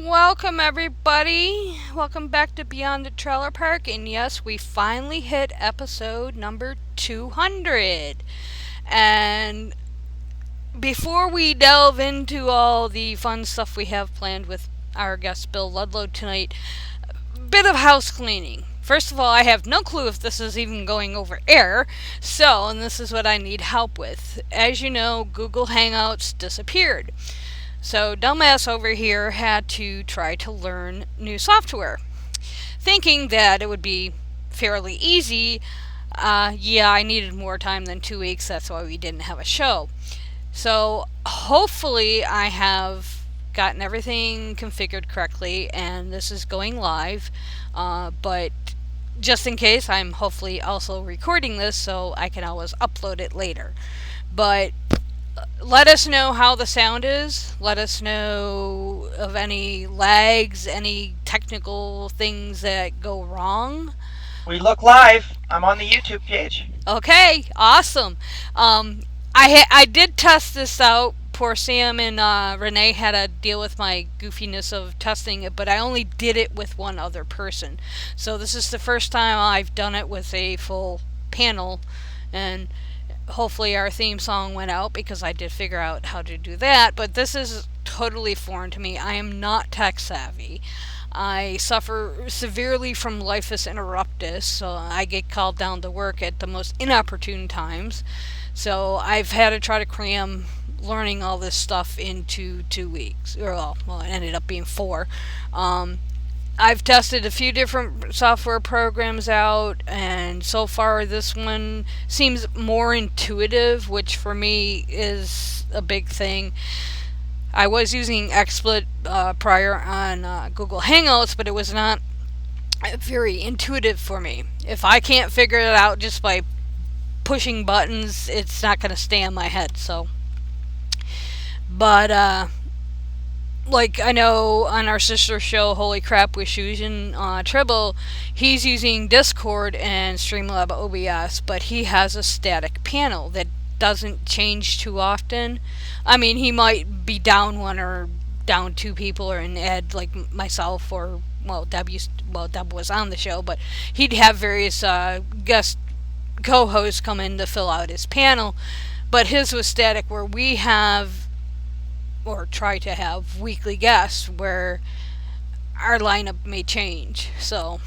Welcome everybody. Welcome back to Beyond the Trailer Park. And yes, we finally hit episode number 200. And before we delve into all the fun stuff we have planned with our guest Bill Ludlow tonight, bit of house cleaning. First of all, I have no clue if this is even going over air, and this is what I need help with. As you know, Google Hangouts disappeared. So, dumbass over here had to try to learn new software, thinking that it would be fairly easy. Yeah, I needed more time than 2 weeks, that's why we didn't have a show. So, hopefully, I have gotten everything configured correctly and this is going live. But just in case, I'm hopefully also recording this so I can always upload it later. But let us know how the sound is. Let us know of any lags, any technical things that go wrong. We look live. I'm on the YouTube page. Okay, awesome. I did test this out. Poor Sam and Renee had to deal with my goofiness of testing it, but I only did it with one other person. So this is the first time I've done it with a full panel, and hopefully our theme song went out because I did figure out how to do that, but this is totally foreign to me. I am not tech savvy. I suffer severely from lifus interruptus, so I get called down to work at the most inopportune times. So I've had to try to cram learning all this stuff into 2 weeks. Well, it ended up being 4. I've tested a few different software programs out, and so far this one seems more intuitive, which for me is a big thing. I was using XSplit prior on Google Hangouts, but it was not very intuitive for me. If I can't figure it out just by pushing buttons, it's not going to stay in my head. But like I know on our sister show, Holy Crap with Shujin Tribble, he's using Discord and Streamlab OBS, but he has a static panel that doesn't change too often. I mean, he might be down one or down 2 people, or an Ed like myself, or Deb was on the show, but he'd have various guest co-hosts come in to fill out his panel. But his was static, where we have, or try to have, weekly guests where our lineup may change. So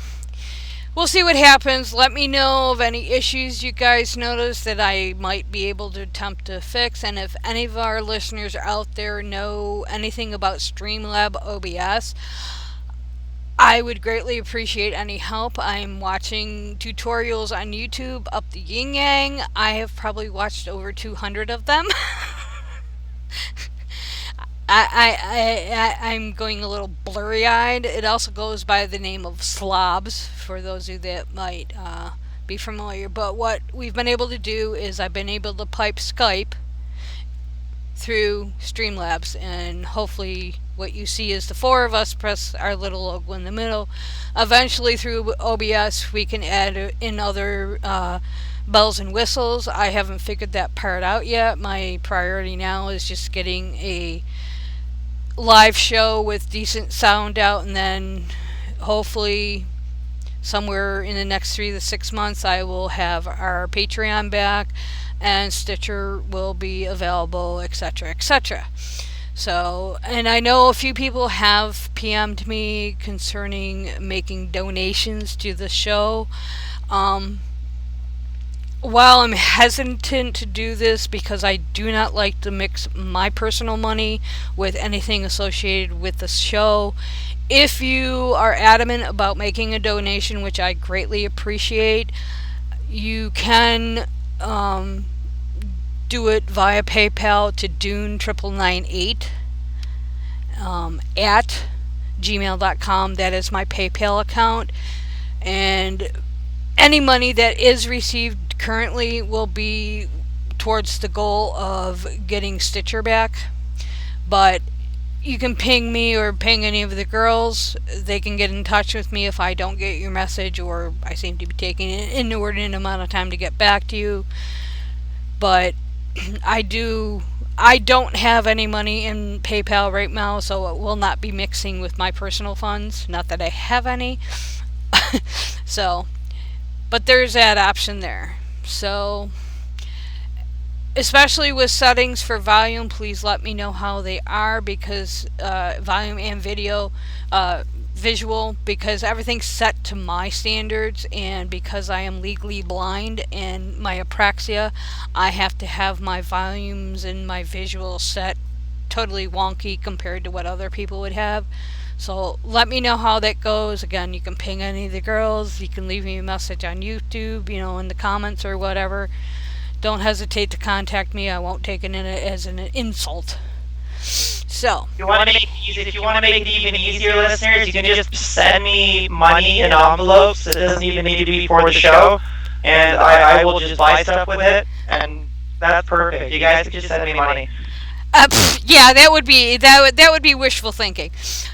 we'll see what happens. Let me know of any issues you guys notice that I might be able to attempt to fix. And if any of our listeners out there know anything about Streamlab OBS, I would greatly appreciate any help. I'm watching tutorials on YouTube up the yin yang. I have probably watched over 200 of them. I'm going a little blurry-eyed. It also goes by the name of Slobs, for those of you that might be familiar. But what we've been able to do is I've been able to pipe Skype through Streamlabs, and hopefully what you see is the 4 of us press our little logo in the middle. Eventually through OBS we can add in other bells and whistles. I haven't figured that part out yet. My priority now is just getting a live show with decent sound out, and then hopefully somewhere in the next 3 to 6 months I will have our Patreon back and Stitcher will be available, etc., etc. So, and I know a few people have PM'd me concerning making donations to the show. While I'm hesitant to do this because I do not like to mix my personal money with anything associated with the show, if you are adamant about making a donation, which I greatly appreciate, you can do it via PayPal to Dune998 at gmail.com. That is my PayPal account. And any money that is received currently will be towards the goal of getting Stitcher back. But you can ping me or ping any of the girls. They can get in touch with me if I don't get your message or I seem to be taking an inordinate amount of time to get back to you. But I I don't have any money in PayPal right now, so it will not be mixing with my personal funds. Not that I have any. So, but there's that option there. So, especially with settings for volume, please let me know how they are, because volume and visual, because everything's set to my standards, and because I am legally blind and my apraxia, I have to have my volumes and my visual set totally wonky compared to what other people would have. So let me know how that goes. Again, you can ping any of the girls. You can leave me a message on YouTube, in the comments or whatever. Don't hesitate to contact me. I won't take it as an insult. So, If you want to make it even easier, listeners, you can just send me money in envelopes. It doesn't even need to be for the show, and I will just buy stuff with it, and that's perfect. You guys can just send me money. yeah, that would be wishful thinking,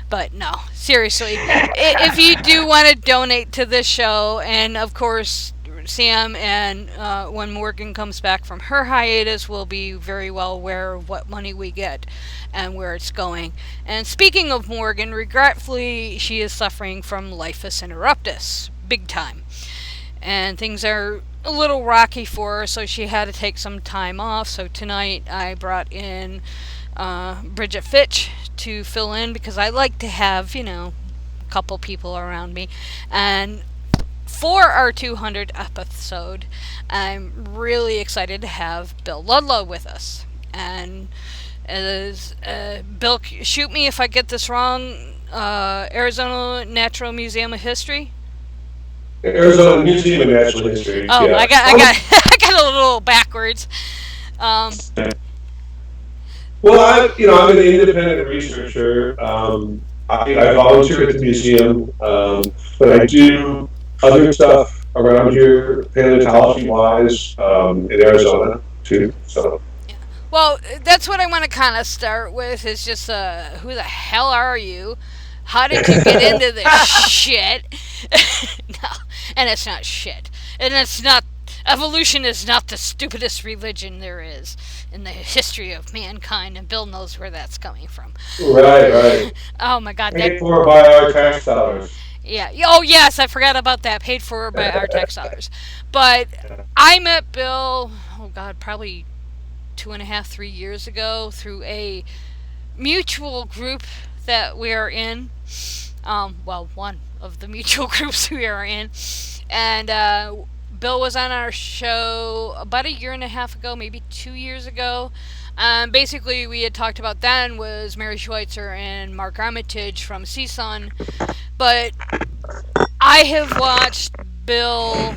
but no, seriously, if you do want to donate to this show, and of course Sam and when Morgan comes back from her hiatus, will be very well aware of what money we get and where it's going. And speaking of Morgan, regretfully, she is suffering from lifus interruptus, big time, and things are a little rocky for her, so she had to take some time off. So tonight I brought in Bridget Fitch to fill in, because I like to have, a couple people around me. And for our 200 episode, I'm really excited to have Bill Ludlow with us. And as Bill, shoot me if I get this wrong. Arizona Natural Museum of History. Arizona Museum of Natural History. Oh, Yeah. I got a little backwards. Um, Well, I'm an independent researcher. I volunteer at the museum, but I do other stuff around here, paleontology wise, in Arizona too. So. well, that's what I want to kind of start with. Is just who the hell are you? How did you get into this shit? No, and it's not shit. And it's not. Evolution is not the stupidest religion there is in the history of mankind, and Bill knows where that's coming from. Right. Oh my god, Paid for by our tax dollars. yeah. Oh yes, I forgot about that. Paid for by our tax dollars. But I met Bill, oh god, probably 2.5, 3 years ago through a mutual group that we are in. Well, one of the mutual groups we are in. And Bill was on our show about a year and a half ago, maybe 2 years ago. Basically, we had talked about then was Mary Schweitzer and Mark Armitage from CSUN. But I have watched Bill,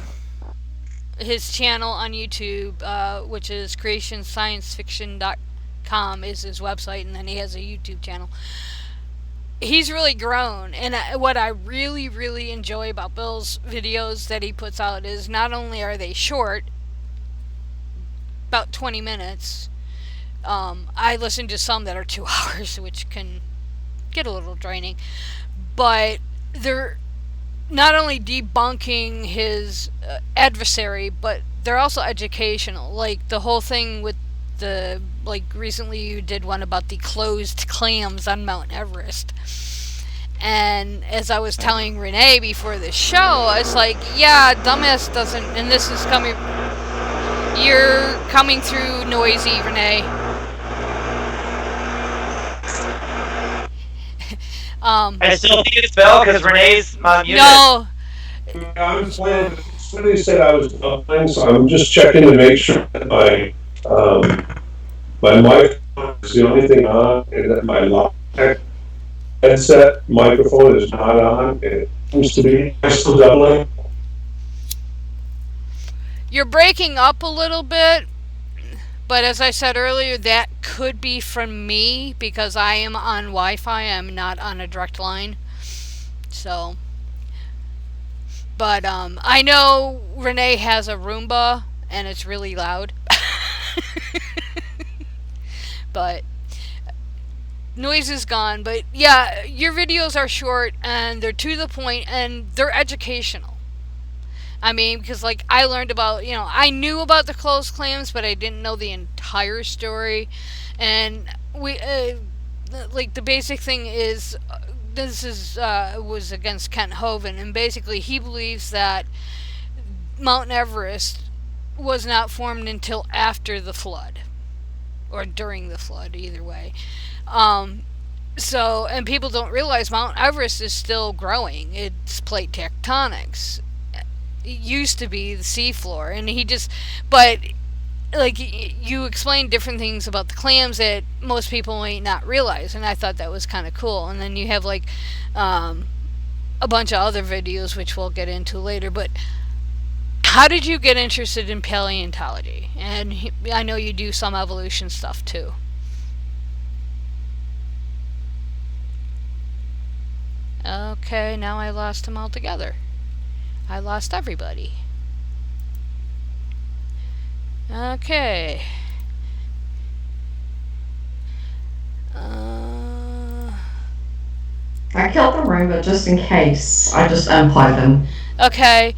his channel on YouTube, which is creationsciencefiction.com is his website, and then he has a YouTube channel. He's really grown, and what I really, really enjoy about Bill's videos that he puts out is not only are they short, about 20 minutes. I listen to some that are 2 hours, which can get a little draining, but they're not only debunking his adversary, but they're also educational. Like the whole thing with recently you did one about the closed clams on Mount Everest. And as I was telling Renee before the show, I was like, yeah, dumbass doesn't, and this is coming, you're coming through noisy, Renee. I still think it's Bill because Renee's muted. No. I was playing. Somebody said I was playing, so I'm just checking to make sure that my mic is the only thing on, and that my headset microphone is not on. It seems to be still doubling. You're breaking up a little bit, but as I said earlier, that could be from me because I am on Wi-Fi. I'm not on a direct line. So, but I know Renee has a Roomba and it's really loud. But noise is gone. But yeah, your videos are short and they're to the point and they're educational. I mean, because like I learned about, I knew about the closed clams, but I didn't know the entire story. And we like the basic thing is this is was against Kent Hovind, and basically he believes that Mount Everest was not formed until after the flood or during the flood, either way. Um, so, and people don't realize Mount Everest is still growing. It's plate tectonics. It used to be the seafloor, and he just, but like you explained different things about the clams that most people might not realize, and I thought that was kind of cool. And then you have like um, a bunch of other videos which we'll get into later. But how did you get interested in paleontology? And I know you do some evolution stuff too. Okay, now I lost him altogether. I lost everybody. Okay. Uh, I killed the room, but just in case, I just unplugged them. okay,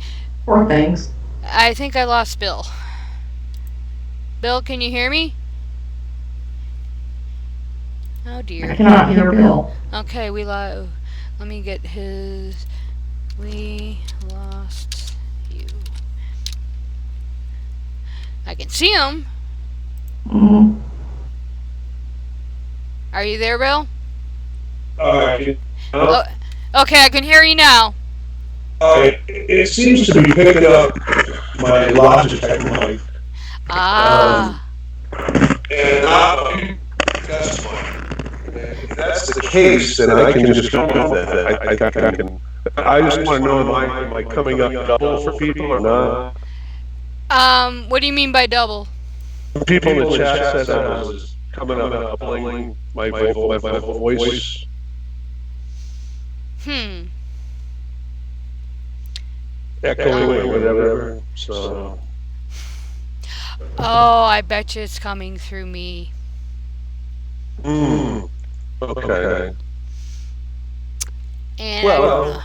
Poor things. I think I lost Bill. Bill, can you hear me? Oh I dear. cannot hear Bill. Okay, we lost. Let me get his. We lost you. I can see him. Mm. Are you there, Bill? Alright. Oh, okay, I can hear you now. It seems to be picking up my Logitech mic. Ah. And that's fine. If that's the case, then I can just go with it. I think I can. I just want to know, am I coming up double for people or not? What do you mean by double? People in the chat said I was coming up doubling my voice. Hmm. Echoing or whatever. So. Oh, I bet you it's coming through me. Okay. And Well,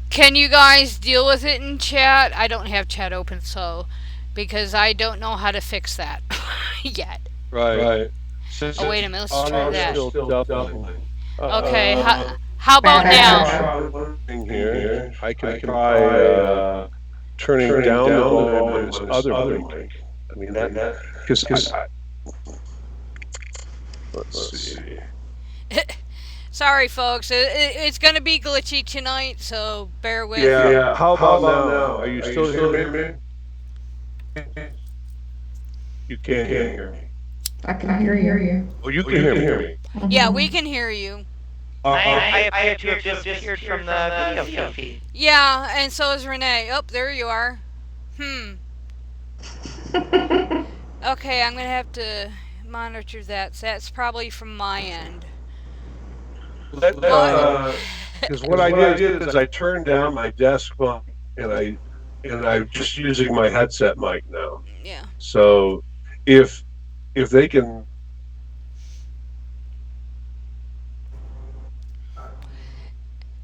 can you guys deal with it in chat? I don't have chat open, so because I don't know how to fix that yet. right. Oh wait a minute, let's try that. Still doubling. Okay, how about now? Background Here, I can try turning down the volume on this other mic. I mean that because let's see. Sorry, folks. It's gonna be glitchy tonight, so bear with. Yeah. How about now? Are you still hearing me? You can't hear me. I can hear you. Oh, you can hear me. Yeah, we can hear you. I appear to have just disappeared from the video feed. Yeah, and so is Renee. Oh, there you are. Okay, I'm gonna have to monitor that. So that's probably from my end. Because what I did is I turned down my desk mic and I'm just using my headset mic now. Yeah. So if they can.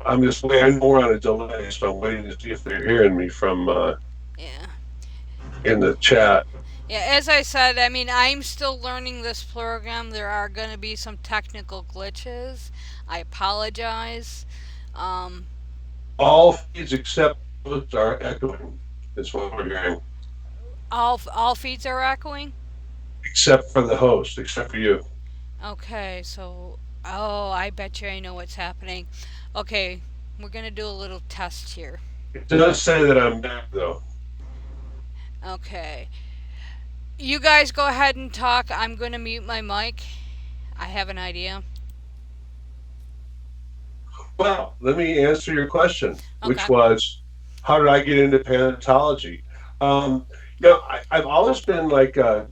I'm just waiting more on a delay, so I'm waiting to see if they're hearing me from Yeah. in the chat. Yeah, as I said, I mean, I'm still learning this program. There are going to be some technical glitches. I apologize. All feeds except those are echoing, is what we're hearing. All feeds are echoing? Except for the host, except for you. Okay, so I bet you I know what's happening. Okay, we're going to do a little test here. It does say that I'm back, though. Okay. You guys go ahead and talk. I'm going to mute my mic. I have an idea. Well, let me answer your question, which Okay. was, how did I get into paleontology? I've always been like, I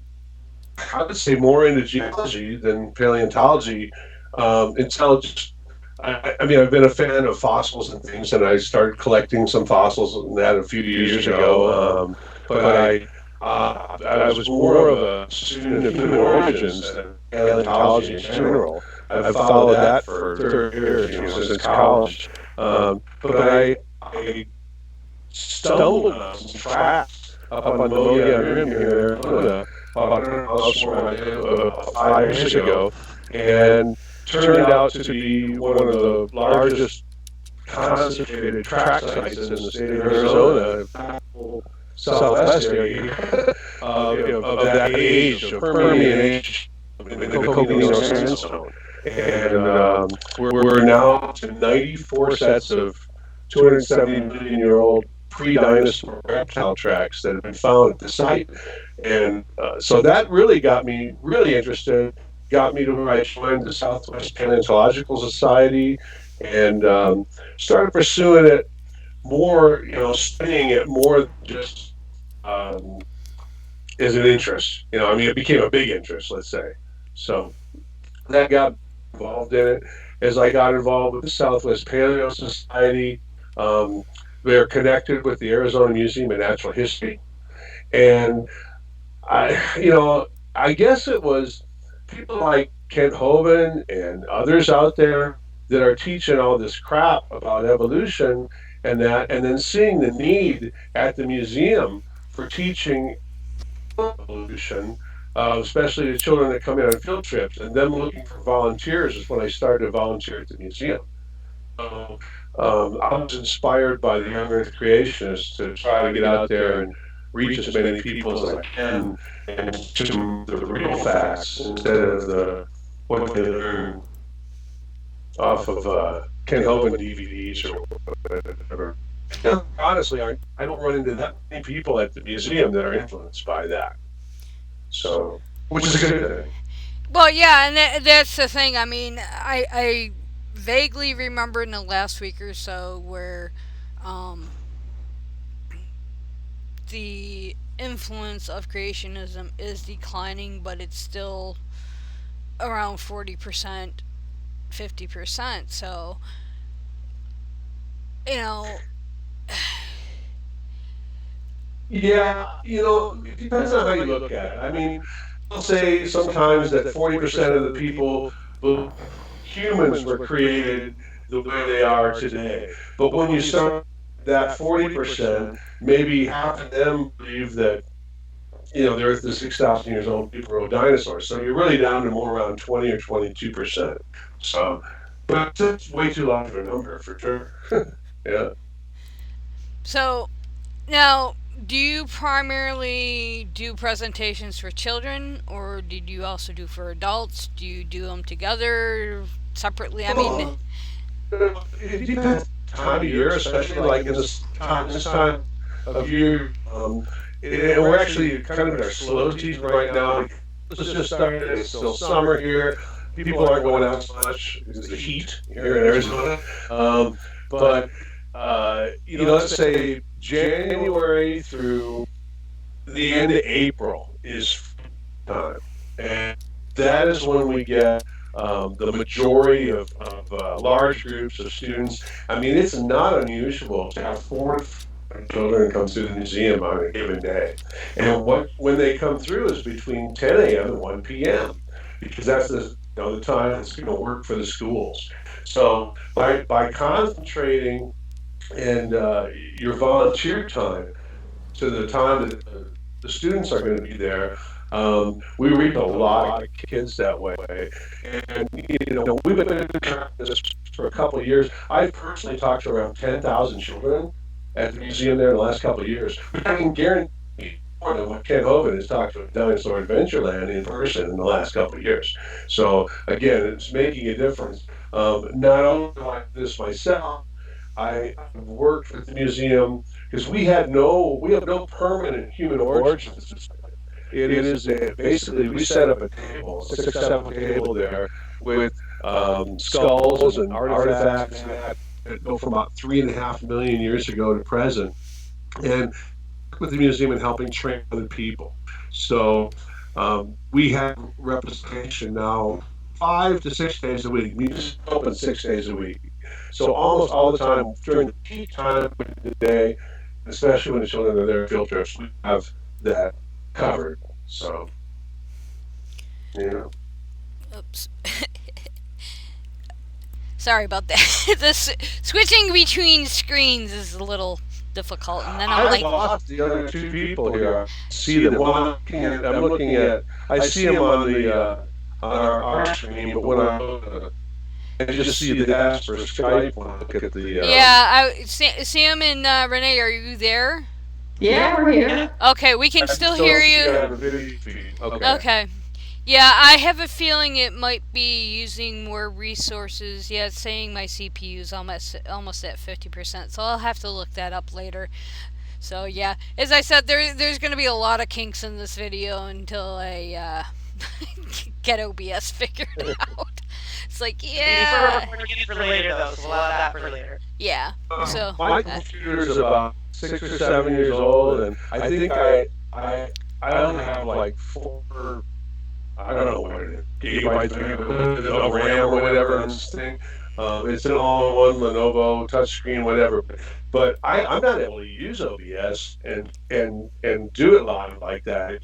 would say more into geology than paleontology until just, I mean, I've been a fan of fossils and things, and I started collecting some fossils and that a few years ago. But I was more of a student of human origins than paleontology in general. I've followed that for 30 years, since college. But I stumbled on some tracks up on the Mogollon Rim here in Arizona about 100 miles from where I live about 5 years ago, and turned out to be one of the largest concentrated track sites in the state of Arizona, southwest area, of that age, of Permian age, in the Coconino Sandstone. And we're now to 94 sets of 270 million year old pre-dinosaur reptile tracks that have been found at the site. And so that really got me really interested, got me to where I joined the Southwest Paleontological Society and started pursuing it more, studying it more than just um, as an interest. I mean, it became a big interest, let's say. So that got involved in it. As I got involved with the Southwest Paleo Society, um, they're connected with the Arizona Museum of Natural History. And I guess it was people like Kent Hovind and others out there that are teaching all this crap about evolution and that, and then seeing the need at the museum for teaching evolution, especially to children that come in on field trips, and them looking for volunteers is when I started to volunteer at the museum. So I was inspired by the young Earth creationists to try to get out there and reach as many people as I can and teach them the real facts instead of what they learn off of Ken Hovind DVDs or whatever. Honestly, I don't run into that many people at the museum that are influenced by that. So, which is a good thing. Well, yeah, and that's the thing. I mean, I vaguely remember in the last week or so where um, the influence of creationism is declining, but it's still around 40%, 50%. So, you know, Yeah, it depends on how you look at it. I mean, I'll say sometimes that 40% of the people believe humans were created the way they are today. But when you start that 40%, maybe half of them believe that, the Earth is 6,000 years old, people were dinosaurs. So you're really down to more around 20 or 22%. So, but that's way too large of a number for sure. Yeah. so now, do you primarily do presentations for children, or did you also do for adults? Do you do them together, separately? I mean, Well, it depends time of year, especially like in this time of year. And we're actually kind of in our slow season right now. It's just started. It's still summer here. People aren't going out so much because of the heat here in Arizona. But let's say January through the end of April is time, and that is when we get the majority of large groups of students. I mean, it's not unusual to have 4 to 5 children come through the museum on a given day. And when they come through is between 10 a.m. and 1 p.m. because that's the time that's going to work for the schools. So by concentrating and your volunteer time to the time that the students are going to be there. We reach a lot of kids that way, and we've been doing this for a couple of years. I've personally talked to around 10,000 children at the museum there in the last couple of years. I can guarantee more than what Ken Hovind has talked to Dinosaur Adventureland in person in the last couple of years. So again, it's making a difference. Not only do I do this myself, I worked with the museum because we have no permanent human origins. It is basically we set up a table, 6 7 table there with skulls and artifacts that go from about 3.5 million years ago to present, and with the museum and helping train other people. So we have representation now 5 to 6 days a week. Museum open 6 days a week. So almost all the time during the peak time of the day, especially when the children are there field trips, we have that covered. So yeah. oops. Sorry about that. This switching between screens is a little difficult. And then I'm I've like, lost the other two people here. I see them. Well, I'm looking at. I see them on the on our screen, but when I just see the S for Skype when I look at the. yeah, Sam and Renee, are you there? Yeah, we're Yeah. here. Okay, we can I still just hear don't see it you. on the video feed. Okay. Okay. Yeah, I have a feeling it might be using more resources. Yeah, it's saying my CPU is almost at 50%, so I'll have to look that up later. So yeah, as I said, there's going to be a lot of kinks in this video until I get OBS figured out. It's like, We prefer yeah, recording it for later, though, so we'll have that for later. yeah. So My computer's about 6 or 7 years old, and I think I only have like four. I don't know what it is, gigabytes of RAM or whatever on this thing. It's an all-in-one Lenovo touchscreen, whatever. But I'm not able to use OBS and do it live like that.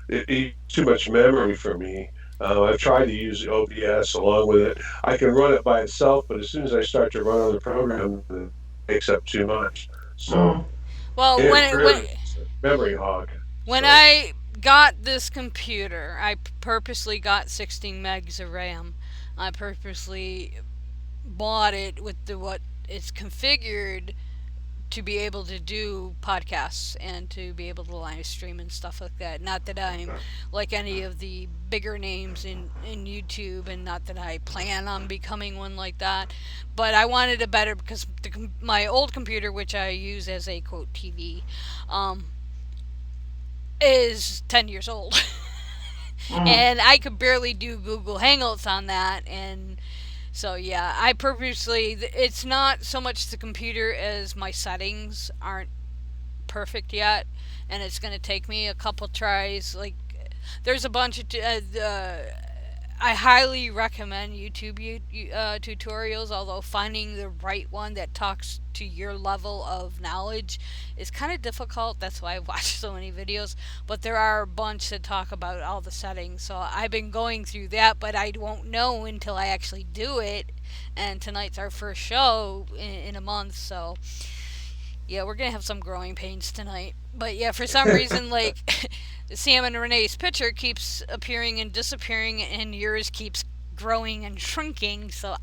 It eats too much memory for me. I've tried to use OBS along with it. I can run it by itself, but as soon as I start to run other programs, it takes up too much. So Mm. well, it when really is a memory hog. when So I got this computer, I purposely got 16 megs of RAM. I purposely bought it with the what it's configured to be able to do podcasts and to be able to live stream and stuff like that. Not that I'm like any of the bigger names in YouTube, and not that I plan on becoming one like that. But I wanted a better because my old computer, which I use as a quote TV, um, is 10 years old. Mm. And I could barely do Google Hangouts on that. And so, yeah, I purposely, it's not so much the computer as my settings aren't perfect yet. And it's going to take me a couple tries. Like, there's a bunch of I highly recommend YouTube tutorials, although finding the right one that talks to your level of knowledge is kind of difficult. That's why I watch so many videos. But there are a bunch that talk about all the settings. So I've been going through that, but I won't know until I actually do it. And tonight's our first show in a month, so yeah, we're gonna have some growing pains tonight. But yeah, for some reason, like Sam and Renee's picture keeps appearing and disappearing, and yours keeps growing and shrinking. So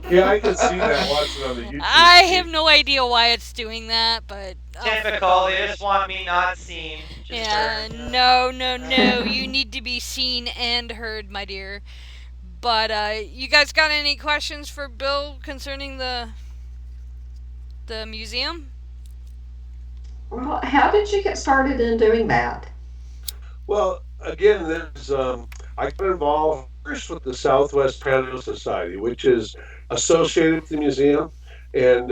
yeah, I can see that watching on the YouTube I have feed. no idea why it's doing that, but Typical, they just want me not seen. Just yeah, her. no, no, no. You need to be seen and heard, my dear. But you guys got any questions for Bill concerning the museum? Well, how did you get started in doing that? Well, again, I got involved first with the Southwest Paleo Society, which is associated with the museum, and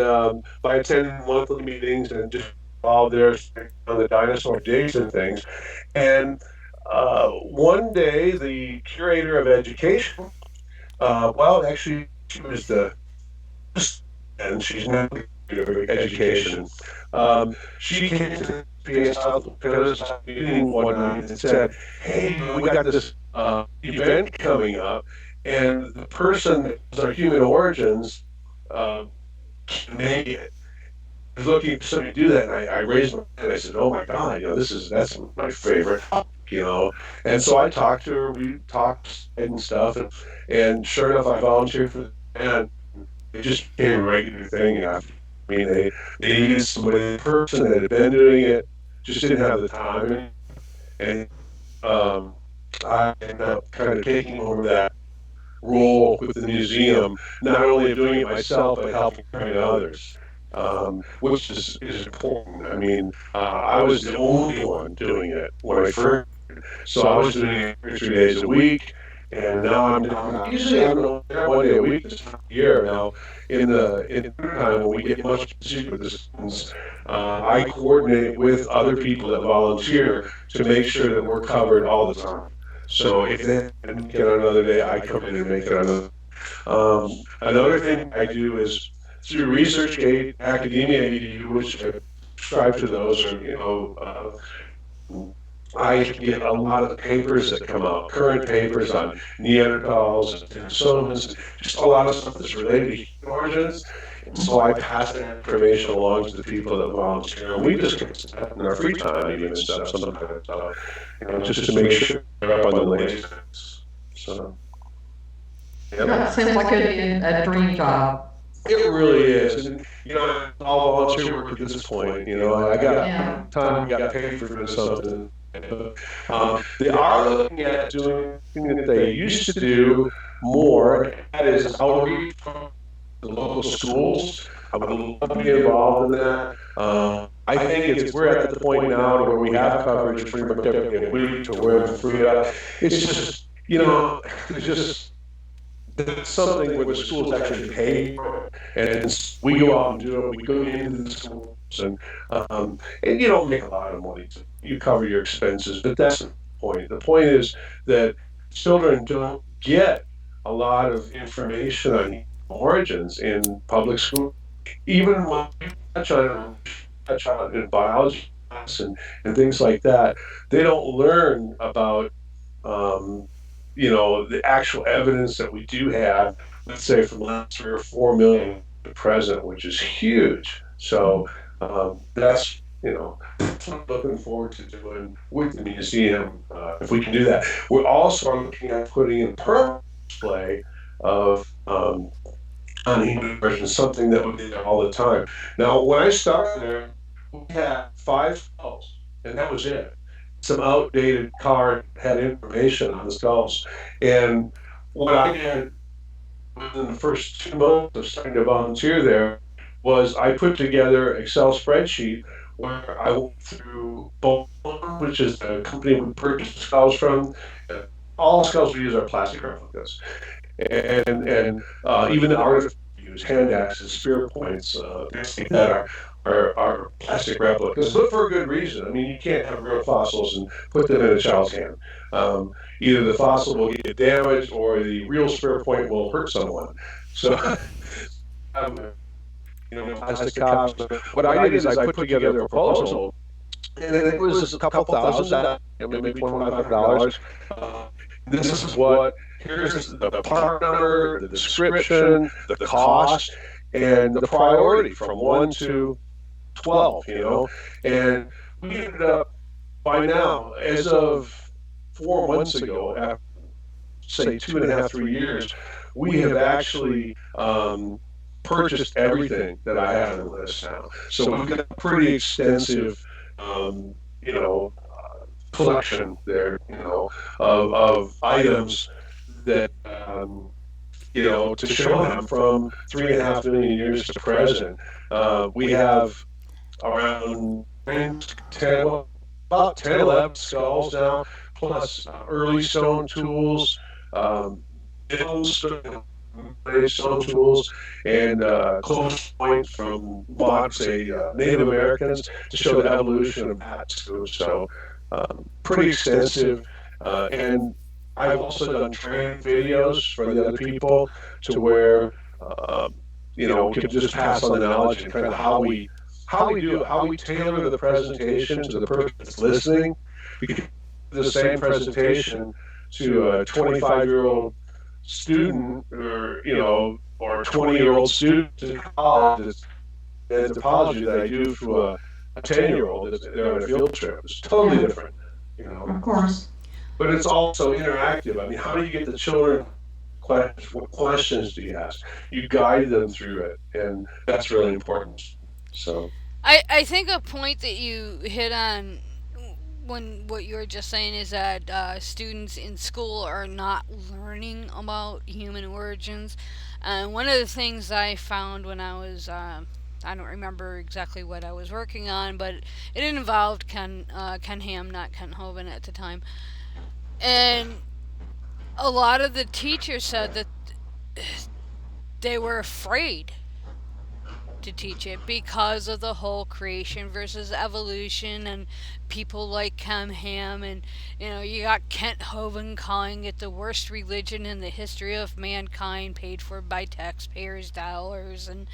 by attending monthly meetings and just involved there on the dinosaur digs and things. And one day, the curator of education, well, actually, she was the and she's now the curator of education. She came to the Southwest meeting one night and said, "Hey, we got this event coming up, and the person that does our human origins uh, can make it. I was looking for somebody to do that, and I raised my hand. I said, "Oh my God, that's my favorite, you know." And so I talked to her. We talked and stuff, and sure enough, I volunteered for the event. It just became a regular thing. I mean, they needed somebody, the person that had been doing it, just didn't have the time, and I ended up kind of taking over that role with the museum, not only of doing it myself, but helping train others, which is important. I mean, I was the only one doing it when I first, so I was doing it 3 days a week, and now I'm down. Usually I'm only there 1 day a week this time of year. Now, in the time when we get much busier with the students, I coordinate with other people that volunteer to make sure that we're covered all the time. So if they make it on another day, I come in and make it on another. Another thing I do is through ResearchGate, Academia EDU, which I subscribe to those, or I can get a lot of the papers that come out, current papers on Neanderthals and Denisovans, just a lot of stuff that's related to human origins. So I pass that information along to the people that volunteer, and we discuss that in our free time, even and stuff sometimes. So, just to make sure they're up on the latest. So, Yeah, yep. it seems like it'd be a dream job. It really is, and it's all volunteer work at this point. I got Yeah. time, got paid for doing something. But, they are looking at doing something that they used to do more, and that is outreach from the local schools. I would love to be involved in that. I think we're at the point now to where we have coverage pretty much every week to where it's free up. It's just, there's just that's something where the schools actually pay for it, and we go out and do it. We go into the schools, and you don't make a lot of money. You cover your expenses, but that's the point. The point is that children don't get a lot of information on origins in public school. Even when you touch on in biology class and things like that, they don't learn about um, the actual evidence that we do have, let's say from the last 3 or 4 million to present, which is huge. So that's what I'm looking forward to doing with the museum, if we can do that. We're also looking at putting in permanent display of on human origin, something that would be there all the time. Now, when I started there, we had 5 skulls, and that was it. Some outdated card had information on the skulls. And what I did within the first 2 months of starting to volunteer there was I put together an Excel spreadsheet where I went through Bone, which is the company we purchased the skulls from. And all the skulls we use are plastic replicas, and even the artifacts we use, hand axes, spear points, things like that are plastic replicas, but for a good reason. I mean, you can't have real fossils and put them in a child's hand. Either the fossil will get damaged or the real spear point will hurt someone. So, um, plastic copies. What I did is I put together a proposal, and it was a couple thousand, maybe $2,500. Uh, this is what here's the part number, the description, the cost, and the priority from 1 to 12. And we ended up by now, as of 4 months ago, after say 2.5, 3 years, we have actually purchased everything that I have on the list now. So we've got a pretty extensive, you know, collection there, of items that, to show them from 3.5 million years to present. We have around 10, well, about 10, 11 skulls now, plus early stone tools, middle stone tools, and close points from say Native Americans to show the evolution of that too. So pretty extensive, and I've also done training videos for the other people to where we can just pass on the knowledge and kind of how we tailor the presentation to the person that's listening. We can do the same presentation to a 25-year-old student, or 20-year-old student in college, anthropology that I do to a 10-year-old that's they're on a field trip. It's totally different, Of course. but it's also interactive. I mean, how do you get the children questions? What questions do you ask? You guide them through it, and that's really important. So, I think a point that you hit on when what you were just saying is that students in school are not learning about human origins. And one of the things I found when I was, I don't remember exactly what I was working on, but it involved Ken Ham, not Ken Hovind at the time. And a lot of the teachers said that they were afraid to teach it because of the whole creation versus evolution and people like Kem Ham, and you got Kent Hovind calling it the worst religion in the history of mankind paid for by taxpayers dollars and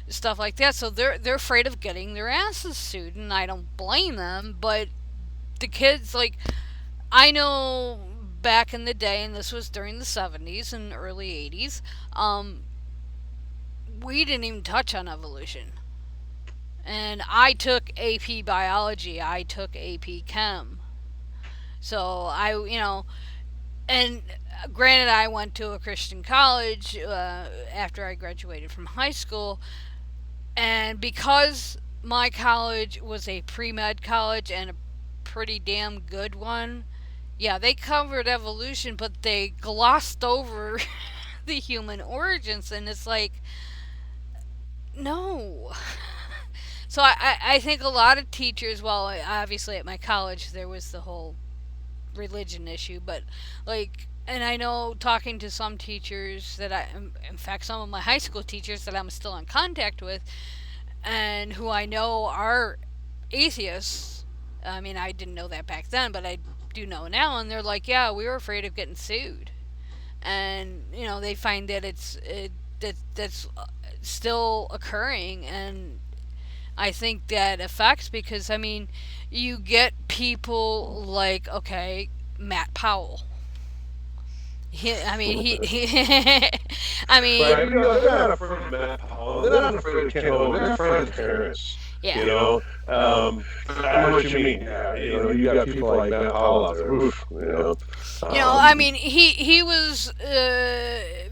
stuff like that. So they're afraid of getting their asses sued, and I don't blame them. But the kids, like, I know back in the day, and this was during the 70s and early 80s, we didn't even touch on evolution. And I took AP biology, I took AP chem. So and granted, I went to a Christian college after I graduated from high school, and because my college was a pre med college and a pretty damn good one, yeah, they covered evolution, but they glossed over the human origins, and it's like, no. So I think a lot of teachers, well, obviously at my college there was the whole religion issue, but like, and I know talking to some teachers that in fact, some of my high school teachers that I'm still in contact with, and who I know are atheists. I mean, I didn't know that back then, but I do know now, and they're like, yeah, we were afraid of getting sued, and they find that that's still occurring, and I think that affects because I mean, you get people like, okay, Matt Powell. I mean, I Right. mean, They're not afraid of Matt Powell. They're not afraid of Ken Hovind. They're afraid of Harris. yeah, I know what you mean. Yeah, you got people like Matt Powell out there. Oof, I mean, he was,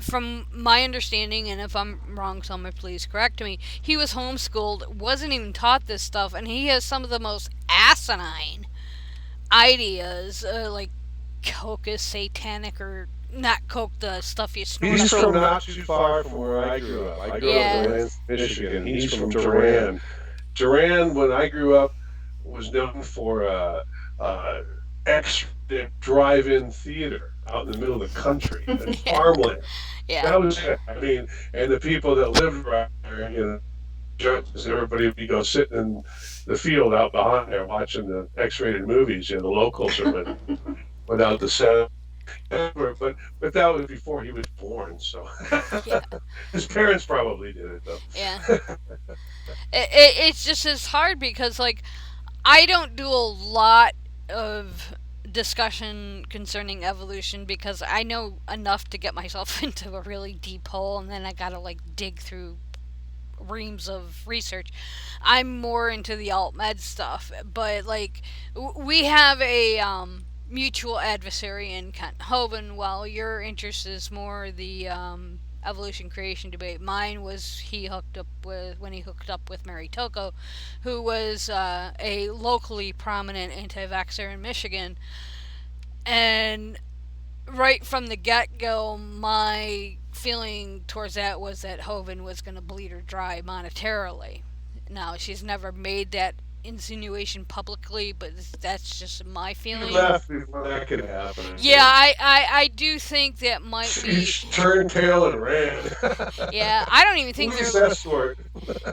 from my understanding, and if I'm wrong, someone please correct me. He was homeschooled, wasn't even taught this stuff, and he has some of the most asinine ideas, like coke is satanic, or not coke, the stuff you snort. He's from not too far from where I grew up. I grew up in Durant, Michigan. He's from Durant. Durant, when I grew up, was known for ex drive-in theater out in the middle of the country and farmland. Yeah. That was it. I mean, and the people that lived right there, judges, everybody would go sitting in the field out behind there watching the X-rated movies. The locals are without the set. But that was before he was born, so Yeah. his parents probably did it though. Yeah. It's just as hard because, like, I don't do a lot of discussion concerning evolution because I know enough to get myself into a really deep hole, and then I gotta, like, dig through reams of research. I'm more into the alt med stuff, but, like, we have a mutual adversary in Kent Hovind, while your interest is more the evolution creation debate. Mine was when he hooked up with Mary Toko, who was a locally prominent anti-vaxxer in Michigan, and right from the get-go, my feeling towards that was that Hovind was going to bleed her dry monetarily. Now, she's never made that insinuation publicly, but that's just my feeling. He left before that could happen. Yeah, I do think that might be. He turned tail and ran. Yeah, I don't even think Police they're. escort.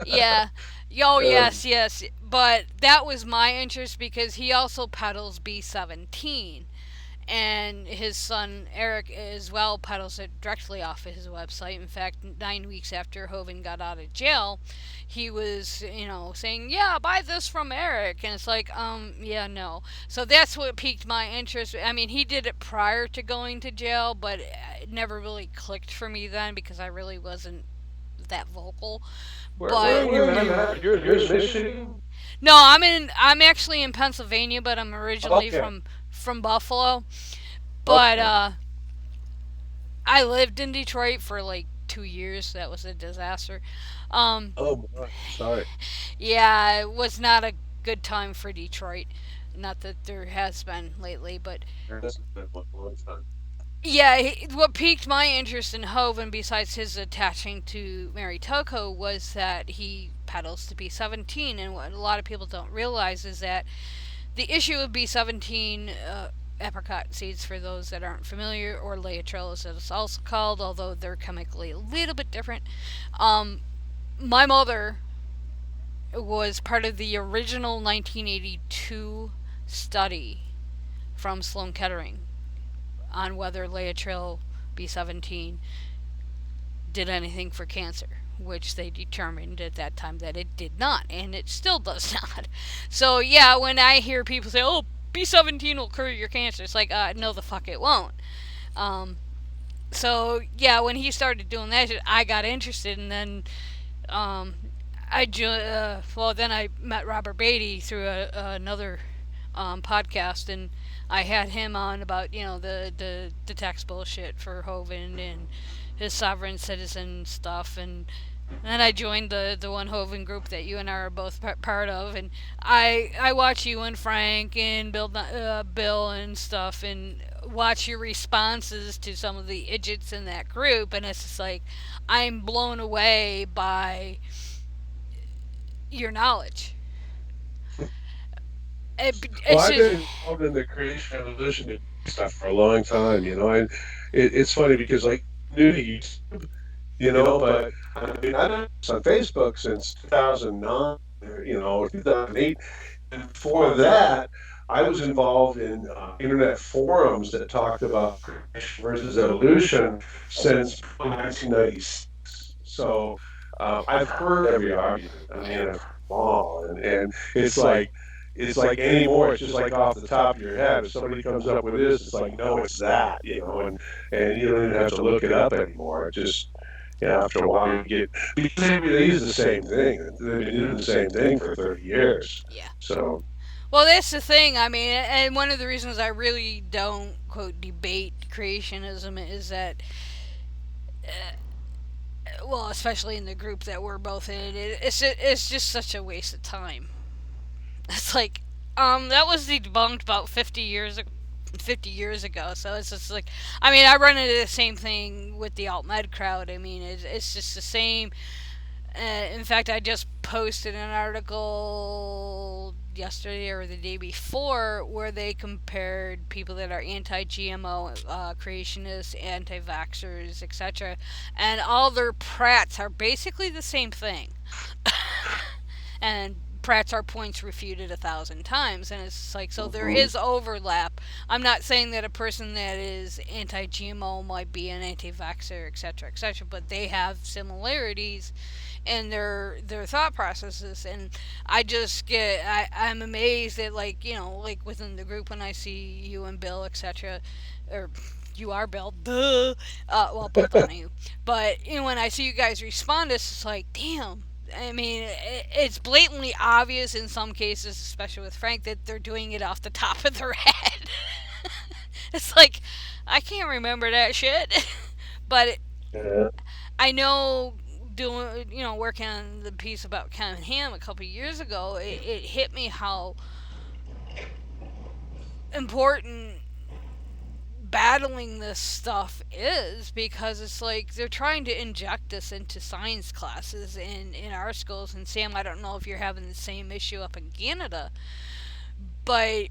Yeah. Oh, yes. But that was my interest because he also peddles B17. And his son Eric as well peddles it directly off of his website. In fact, 9 weeks after Hovind got out of jail, he was, saying, "Yeah, buy this from Eric," and it's like, yeah, no. So that's what piqued my interest. I mean, he did it prior to going to jail, but it never really clicked for me then because I really wasn't that vocal. Where are you at? You're in Michigan? No, I'm actually in Pennsylvania, but I'm originally from Buffalo. But I lived in Detroit for like 2 years. That was a disaster. Oh, sorry. Yeah, it was not a good time for Detroit. Not that there has been lately, but yeah, what piqued my interest in Hovind, besides his attaching to Mary Toko, was that he peddles to B17, and what a lot of people don't realize is that the issue of B17, apricot seeds for those that aren't familiar, or Laetrile as it's also called, although they're chemically a little bit different. My mother was part of the original 1982 study from Sloan Kettering on whether Laetrile B17 did anything for cancer, which they determined at that time that it did not, and it still does not. So yeah, when I hear people say, "Oh, B17 will cure your cancer," it's like, no, the fuck it won't. So yeah, when he started doing that shit, I got interested, and then um, then I met Robert Beatty through another podcast, and I had him on about the tax bullshit for Hovind and his sovereign citizen stuff, and then I joined the one Hovind group that you and I are both part of, and I watch you and Frank and Bill and stuff, and watch your responses to some of the idiots in that group, and it's just like I'm blown away by your knowledge. Well, It's I've just been involved in the creation evolution stuff for a long time, and it's funny because like new to YouTube, but I mean I've been on Facebook since 2009, 2008, and before that, I was involved in internet forums that talked about creation versus evolution since 1996. So I've heard every argument. I mean, I've heard them all, and it's like anymore. It's just like off the top of your head. If somebody comes up with this, it's like no, it's that, and you don't even have to look it up anymore. It just after a while you get because they use the same thing. They've been doing the same thing for 30 years. yeah. So Well, that's the thing. I mean, and one of the reasons I really don't quote debate creationism is that, well, especially in the group that we're both in, it's just such a waste of time. It's like, that was debunked about 50 years ago. So it's just like, I mean, I run into the same thing with the alt med crowd. I mean, it's just the same. In fact, I just posted an article yesterday or the day before where they compared people that are anti-GMO, creationists, anti-vaxxers, etc., and all their prats are basically the same thing. And Pratt's our points refuted 1,000 times, and it's like, so there mhm. is overlap. I'm not saying that a person that is anti-GMO might be an anti-vaxxer, etc., but they have similarities in their thought processes, and I'm amazed that, like, like within the group when I see you and Bill, etc., or you are Bill, duh. Well, both on you, but when I see you guys respond, it's just like, damn. I mean, it's blatantly obvious in some cases, especially with Frank, that they're doing it off the top of their head. It's like, I can't remember that shit. But Yeah. I know, doing, working on the piece about Ken Ham a couple years ago, it hit me how important battling this stuff is, because it's like they're trying to inject this into science classes in our schools. And Sam, I don't know if you're having the same issue up in Canada, but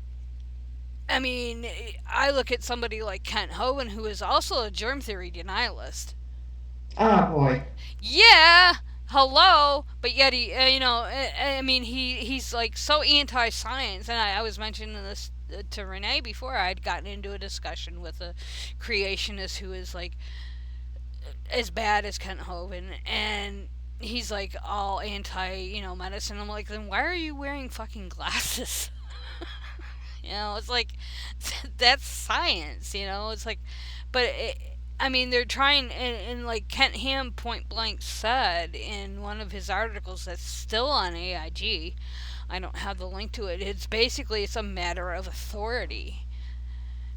I mean, I look at somebody like Kent Hovind, who is also a germ theory denialist. Oh boy. Yeah, hello, but yet he, I mean, he's like so anti-science, and I was mentioning this to Renee before. I'd gotten into a discussion with a creationist who is like as bad as Kent Hovind, and he's like all anti, medicine. I'm like, then why are you wearing fucking glasses? It's like that's science. It's like, but I mean, they're trying, and like Kent Ham point blank said in one of his articles that's still on AIG. I don't have the link to it. It's a matter of authority.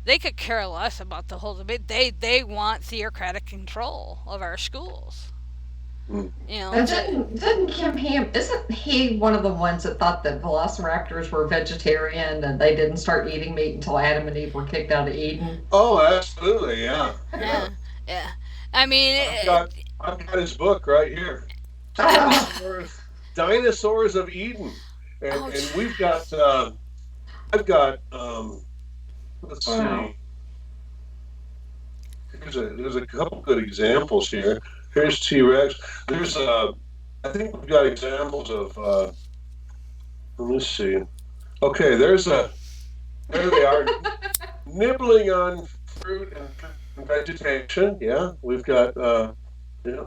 They could care less about the whole debate. They want theocratic control of our schools. Mm. And didn't Kim Ham, isn't he one of the ones that thought that velociraptors were vegetarian and they didn't start eating meat until Adam and Eve were kicked out of Eden? Oh, absolutely, yeah, yeah. yeah, yeah. I mean, I've got I've got his book right here, Oh, Dinosaurs of Eden, and oh, and we've got I've got let's wow. see, there's a couple good examples here. Here's T Rex. There's I think we've got examples of let me see. Okay, there they are nibbling on fruit and vegetation. Yeah, we've got yeah,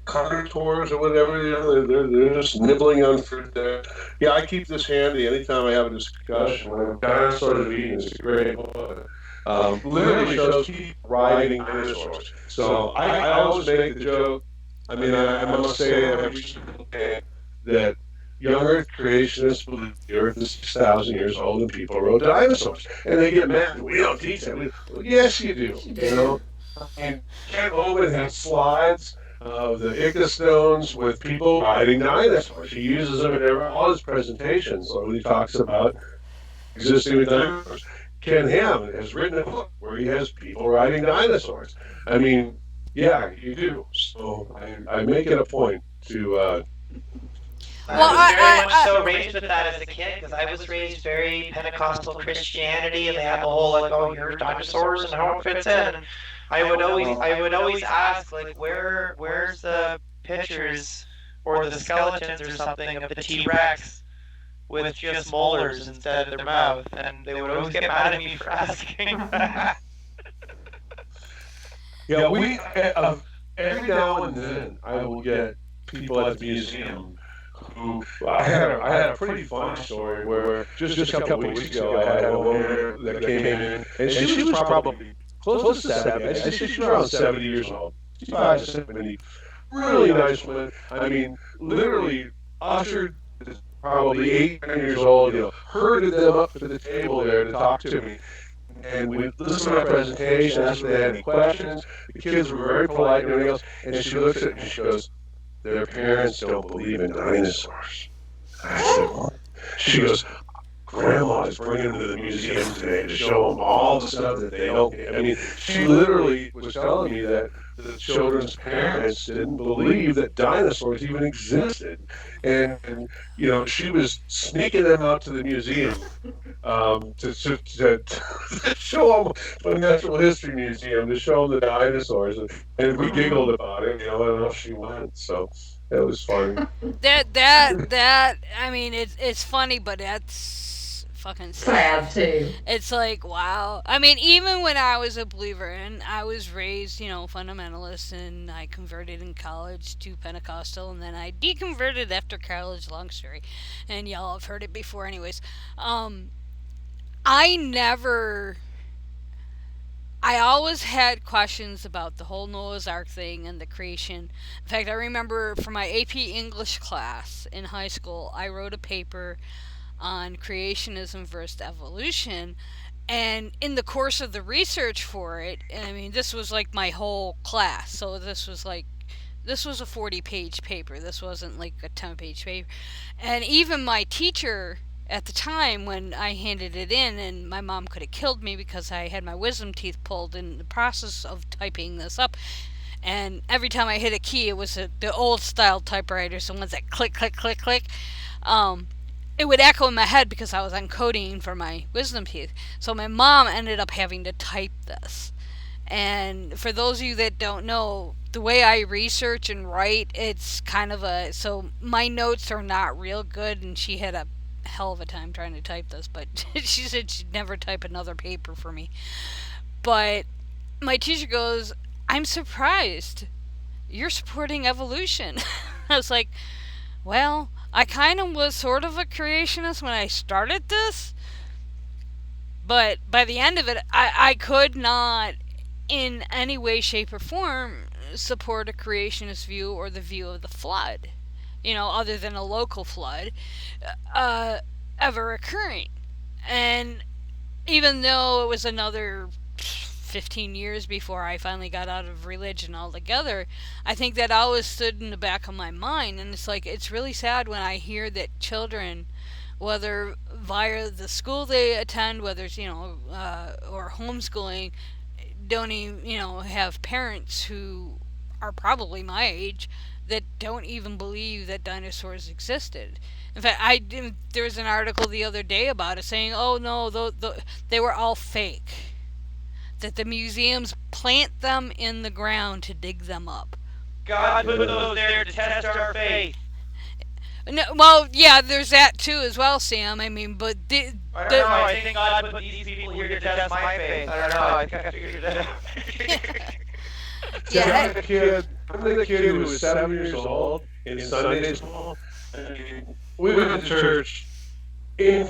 carnivores or whatever. They're just nibbling on fruit there. Yeah, I keep this handy anytime I have a discussion. Dinosaurs of Eden is a great book. literally shows people riding dinosaurs. So I always make the joke. I mean, I must say every single day that young Earth creationists believe the Earth is 6,000 years old and people rode dinosaurs, and they get mad. We don't teach that. Well, yes, you do. Yes, you You know, do. and Kent Owen has slides of the Ica stones with people riding dinosaurs. He uses them in all his presentations. So when he talks about existing with dinosaurs, Ken Ham has written a book where he has people riding dinosaurs. I mean, yeah, you do. So I make it a point to. Well, I was very much so raised with that as a kid because I was raised very Pentecostal Christianity, and they had the whole like, oh, here's dinosaurs and how it fits in. And I would always ask like, where's the pictures or the skeletons or something of the T Rex with just molars instead of their mouth, and they would always get mad at me for asking that. Yeah, every now and then I will get people at the museum who I had a pretty fun story where just a couple of weeks ago I had a woman that came in and she was probably close to 70. I say she was around 70 years old. She's probably 70. Really nice woman. I mean, literally ushered probably 8, 9 years old, herded them up to the table there to talk to me. And we listened to my presentation, asked if they had any questions. The kids were very polite and everything else. And she looks at me and she goes, their parents don't believe in dinosaurs. I said, what? She goes, Grandma is bringing them to the museum today to show them all the stuff that they don't get. I mean, she literally was telling me that the children's parents didn't believe that dinosaurs even existed. And she was sneaking them out to the museum to show them the Natural History Museum, to show them the dinosaurs. And we giggled about it, and off she went. So it was funny. that I mean, it's funny, but that's fucking sad. Sad too. It's like, wow. I mean, even when I was a believer and I was raised, fundamentalist, and I converted in college to Pentecostal, and then I deconverted after college. Long story, and y'all have heard it before, anyways. Um, I never. I always had questions about the whole Noah's Ark thing and the creation. In fact, I remember for my AP English class in high school, I wrote a paper on creationism versus evolution. And in the course of the research for it, I mean, this was like my whole class. So this was a 40-page paper. This wasn't like a 10-page paper. And even my teacher at the time when I handed it in, and my mom could have killed me because I had my wisdom teeth pulled in the process of typing this up. And every time I hit a key, it was the old style typewriters, the ones that click, click, click, click. Um, it would echo in my head because I was encoding for my wisdom teeth. So my mom ended up having to type this. And for those of you that don't know, the way I research and write, it's kind of so my notes are not real good, and she had a hell of a time trying to type this, but she said she'd never type another paper for me. But my teacher goes, I'm surprised. You're supporting evolution. I was like, well, I kind of was sort of a creationist when I started this, but by the end of it, I could not, in any way, shape, or form, support a creationist view or the view of the flood, other than a local flood, uh, ever occurring. And even though it was another 15 years before I finally got out of religion altogether, I think that always stood in the back of my mind. And it's like, it's really sad when I hear that children, whether via the school they attend, whether it's, or homeschooling, don't even, have parents who are probably my age that don't even believe that dinosaurs existed. In fact, there was an article the other day about it saying, "Oh no, they were all fake. That the museums plant them in the ground to dig them up." God put those there to test our faith. No, well, yeah, there's that too as well, Sam. I mean, but I don't know. I think God put these people here to test my faith. I don't know. I think I figured it out. yeah, I'm the kid who was 7 years old in Sunday school. I mean, we went to church in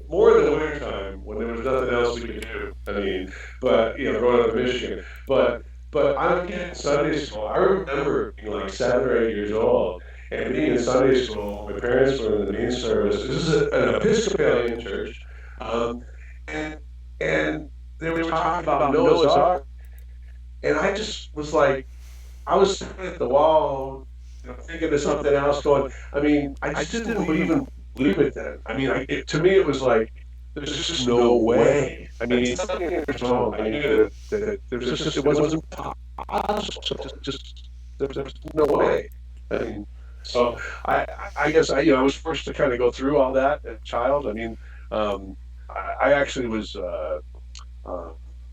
more than the winter time when there was nothing else we could do. I mean, but growing up in Michigan, but I'm a kid in Sunday school. I remember being like 7 or 8 years old and being in Sunday school. My parents were in the main service. This is an Episcopalian church, um, and and they were talking about Noah's Ark, and I just was like, I was staring at the wall, thinking of something else. Going, I mean, I just didn't even believe it then. I mean, to me, it was like, there's just no way. I mean, 7 years old, I knew that there was just, it wasn't possible. So there was no way. I mean, so I guess I was forced to kind of go through all that as a child. I mean, I actually was. Uh,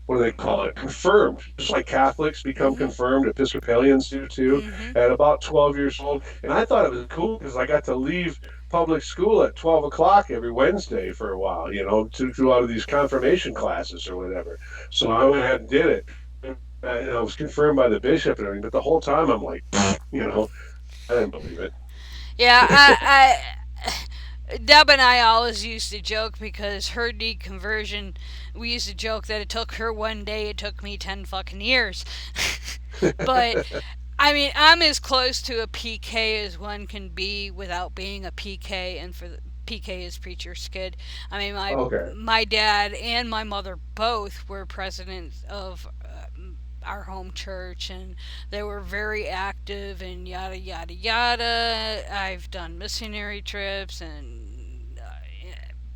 what do they call it? Confirmed. Just like Catholics become Mm-hmm. confirmed, Episcopalians do too, Mm-hmm. at about 12 years old. And I thought it was cool because I got to leave public school at 12 o'clock every Wednesday for a while, to do out of these confirmation classes or whatever. So I went ahead and did it. And I was confirmed by the bishop and everything, but the whole time I'm like, I didn't believe it. Yeah, Deb and I always used to joke because her deconversion, we used to joke that it took her one day, it took me 10 fucking years. But I mean, I'm as close to a PK as one can be without being a PK, and for the PK is preacher's kid. I mean, my Okay. my dad and my mother both were presidents of our home church, and they were very active and yada yada yada. I've done missionary trips, and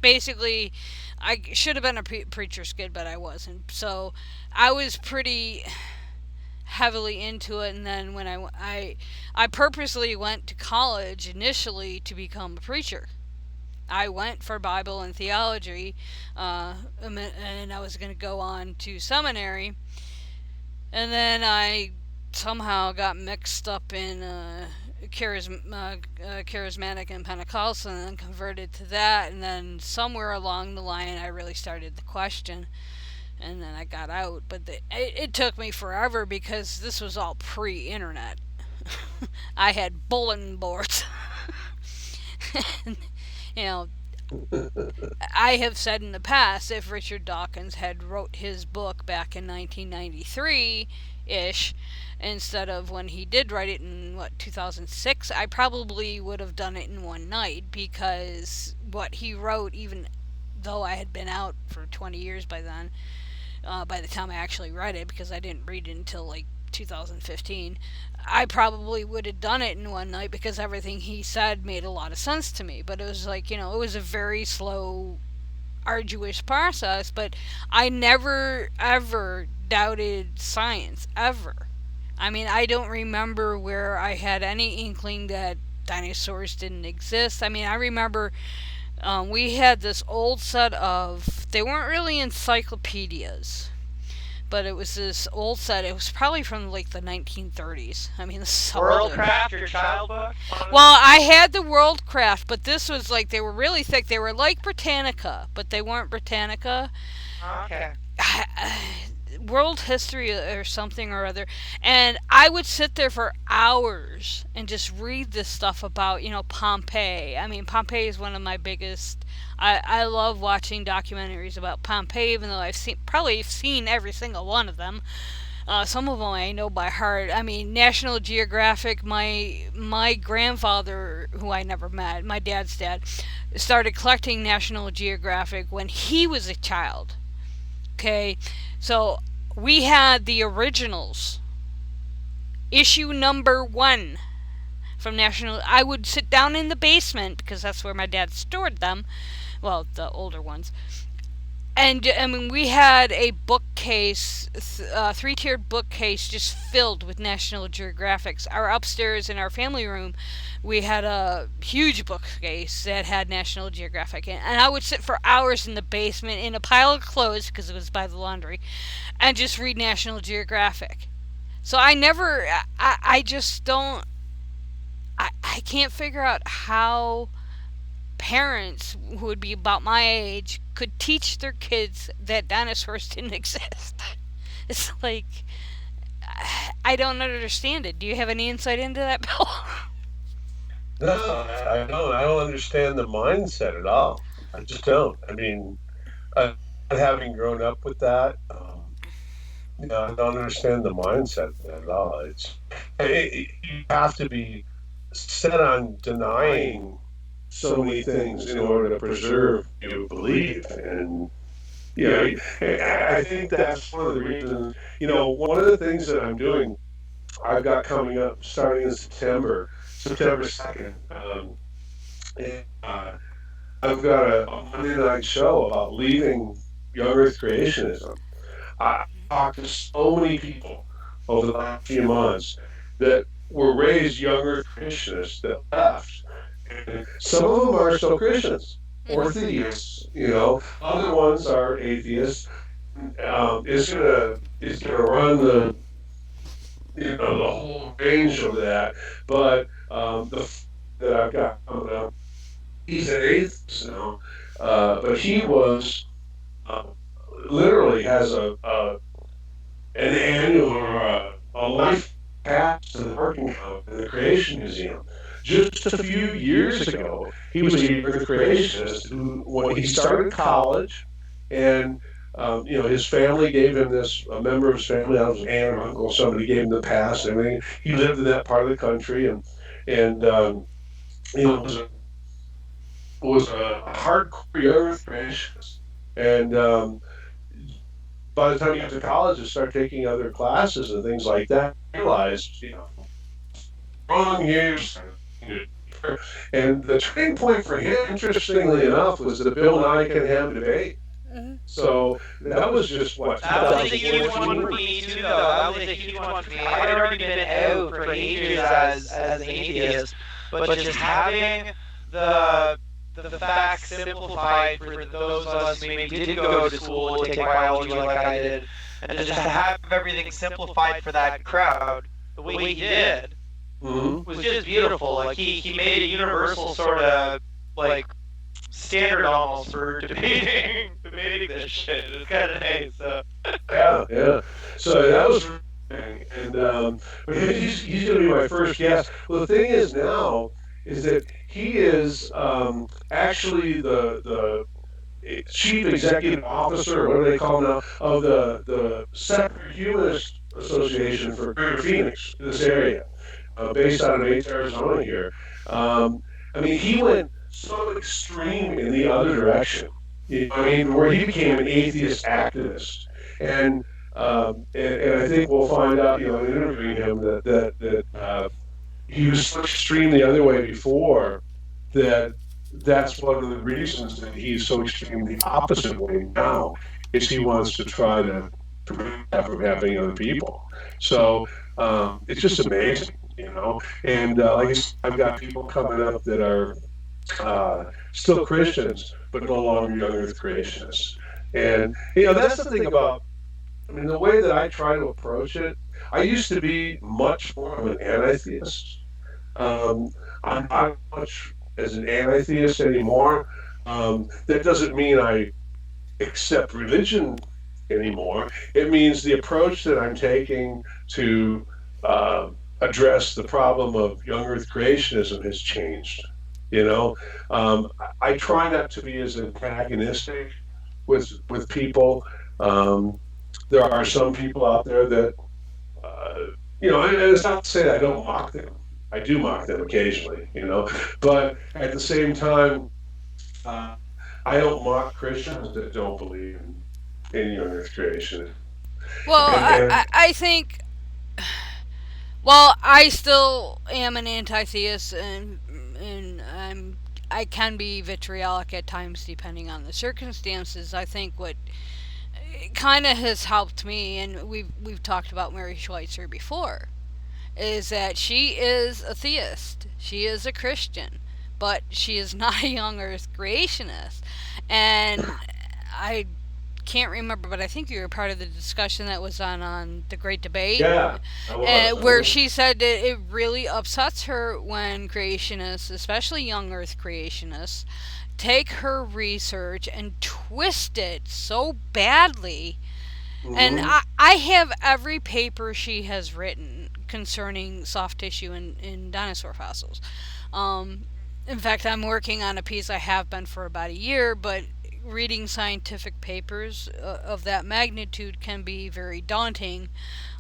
basically, I should have been a preacher's kid, but I wasn't. So I was pretty heavily into it, and then when I purposely went to college initially to become a preacher. I went for Bible and theology, and I was going to go on to seminary, and then I somehow got mixed up in charismatic and Pentecostal, and then converted to that, and then somewhere along the line I really started to question, and then I got out. But it took me forever because this was all pre-internet. I had bulletin boards. And, you know, I have said in the past, if Richard Dawkins had wrote his book back in 1993 ish, instead of when he did write it in 2006, I probably would have done it in one night, because what he wrote, even though I had been out for 20 years by then, by the time I actually read it, because I didn't read it until like 2015, I probably would have done it in one night because everything he said made a lot of sense to me. But it was like, it was a very slow, arduous process, but I never ever doubted science, ever. I mean, I don't remember where I had any inkling that dinosaurs didn't exist. I mean, I remember we had this old set of, they weren't really encyclopedias, but it was this old set. It was probably from like the 1930s. I mean, this is how old it is. Worldcraft, your child book? Well, I had the Worldcraft, but this was like, they were really thick. They were like Britannica, but they weren't Britannica. Okay. World history or something or other, and I would sit there for hours and just read this stuff about Pompeii. I mean, Pompeii is one of my biggest. I love watching documentaries about Pompeii, even though I've probably seen every single one of them. Some of them I know by heart. I mean, National Geographic. My grandfather, who I never met, my dad's dad, started collecting National Geographic when he was a child. Okay, so we had the originals, issue number 1 from National. I would sit down in the basement because that's where my dad stored them. Well, the older ones. And I mean, we had a bookcase, 3-tiered bookcase, just filled with National Geographics. Our upstairs in our family room, we had a huge bookcase that had National Geographic in it. And I would sit for hours in the basement in a pile of clothes, because it was by the laundry, and just read National Geographic. So I just don't, I can't figure out how parents who would be about my age could teach their kids that dinosaurs didn't exist. It's like, I don't understand it. Do you have any insight into that, Bill? No, I don't. I don't understand the mindset at all. I just don't. I mean, having grown up with that, I don't understand the mindset at all. You have to be set on denying so many things in order to preserve your belief. And I think that's one of the reasons. One of the things that I'm doing, I've got coming up starting in September 2nd. And, I've got a Monday night show about leaving young Earth creationism. I talked to so many people over the last few months that were raised young Earth creationists that left. And some of them are still Christians or theists. Other ones are atheists. Is gonna run the whole range of that. But that I've got coming up, he's an atheist now, but he was uh, literally has an annual or a life pass to the working camp in the Creation Museum. Just a few years ago, he was a young creationist who, when he started college, and his family gave him this. A member of his family, that was an aunt or uncle, somebody gave him the pass. I mean, he lived in that part of the country, and was a hardcore young creationist. And by the time he got to college and started taking other classes and things like that, I realized, wrong years. And the turning point for him, interestingly enough, was the Bill Nye can Ham debate. So that was just what, That was a huge one 2014? for me too, though. That was a huge one for me. I had already been out for ages as an atheist, but just having the the facts simplified for those of us who maybe did go to school, take biology like I did, and just to have everything simplified for that crowd the way he did Mm-hmm. was just beautiful. Like he made a universal sort of like standard almost for debating this shit. It was kind of nice. So. Yeah, yeah. So that was, and but he's going to be my first guest. Well, the thing is now is that he is actually the chief executive officer, or what do they call him now, of the Secular Humanist Association for Greater Phoenix, this area, based out of Mesa, Arizona here. I mean, he went so extreme in the other direction. I mean, where he became an atheist activist, and and I think we'll find out, in interviewing him, that he was so extreme the other way before that that's one of the reasons that he's so extreme the opposite way now is he wants to try to prevent that from happening to other people. So it's just amazing, And like I said, I've got people coming up that are still Christians, but no longer young Earth creationists. And that's the thing about. I mean, the way that I try to approach it, I used to be much more of an anti-theist. I'm not much as an anti-theist anymore. That doesn't mean I accept religion anymore. It means the approach that I'm taking to address the problem of young Earth creationism has changed. You know, I try not to be as antagonistic with people. There are some people out there that uh, and it's not to say that I don't mock them. I do mock them occasionally, but at the same time, uh, I don't mock Christians that don't believe in young Earth creation. Well, And I think. Well, I still am an anti-theist, and I can be vitriolic at times depending on the circumstances. I think what kind of has helped me, and we've talked about Mary Schweitzer before, is that she is a theist. She is a Christian, but she is not a young Earth creationist. And I can't remember, but I think you were part of the discussion that was on the Great Debate, yeah, I where was. she said that it really upsets her when creationists, especially young Earth creationists, take her research and twist it so badly. And Mm-hmm. I have every paper she has written concerning soft tissue in dinosaur fossils. Um, in fact, I'm working on a piece, I have been for about a year, but reading scientific papers of that magnitude can be very daunting,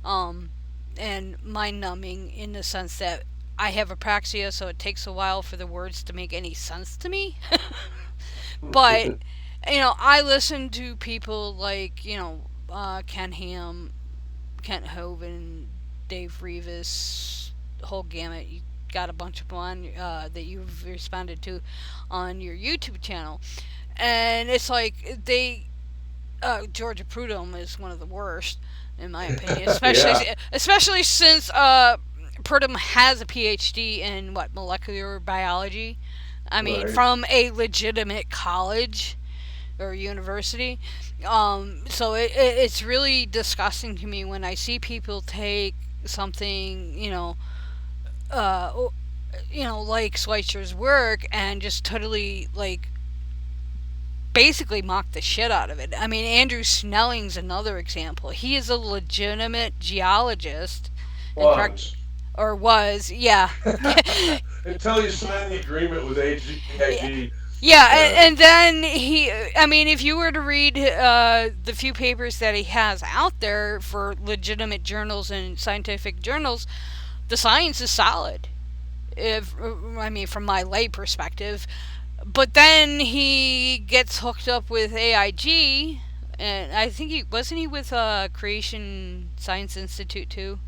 um, and mind numbing in the sense that I have apraxia, so it takes a while for the words to make any sense to me. But, I listen to people like, Ken Ham, Kent Hovind, Dave Rivas, whole gamut. You got a bunch of them on that you've responded to on your YouTube channel, and it's like Georgia Prudhomme is one of the worst in my opinion, especially Yeah, especially since Prudhomme has a PhD in what, molecular biology. I mean, right. from a legitimate college or university. So it's really disgusting to me when I see people take something, uh, like Schweitzer's work and just totally, like, basically mock the shit out of it. I mean, Andrew Snelling's another example. He is a legitimate geologist, and correct, Was. or was, yeah. Until you sign the agreement with Yeah. AGIG. Yeah, Uh, and then I mean, if you were to read the few papers that he has out there for legitimate journals and scientific journals, the science is solid. If I mean, from my lay perspective, but then he gets hooked up with AIG, and I think he wasn't he with Creation Science Institute too,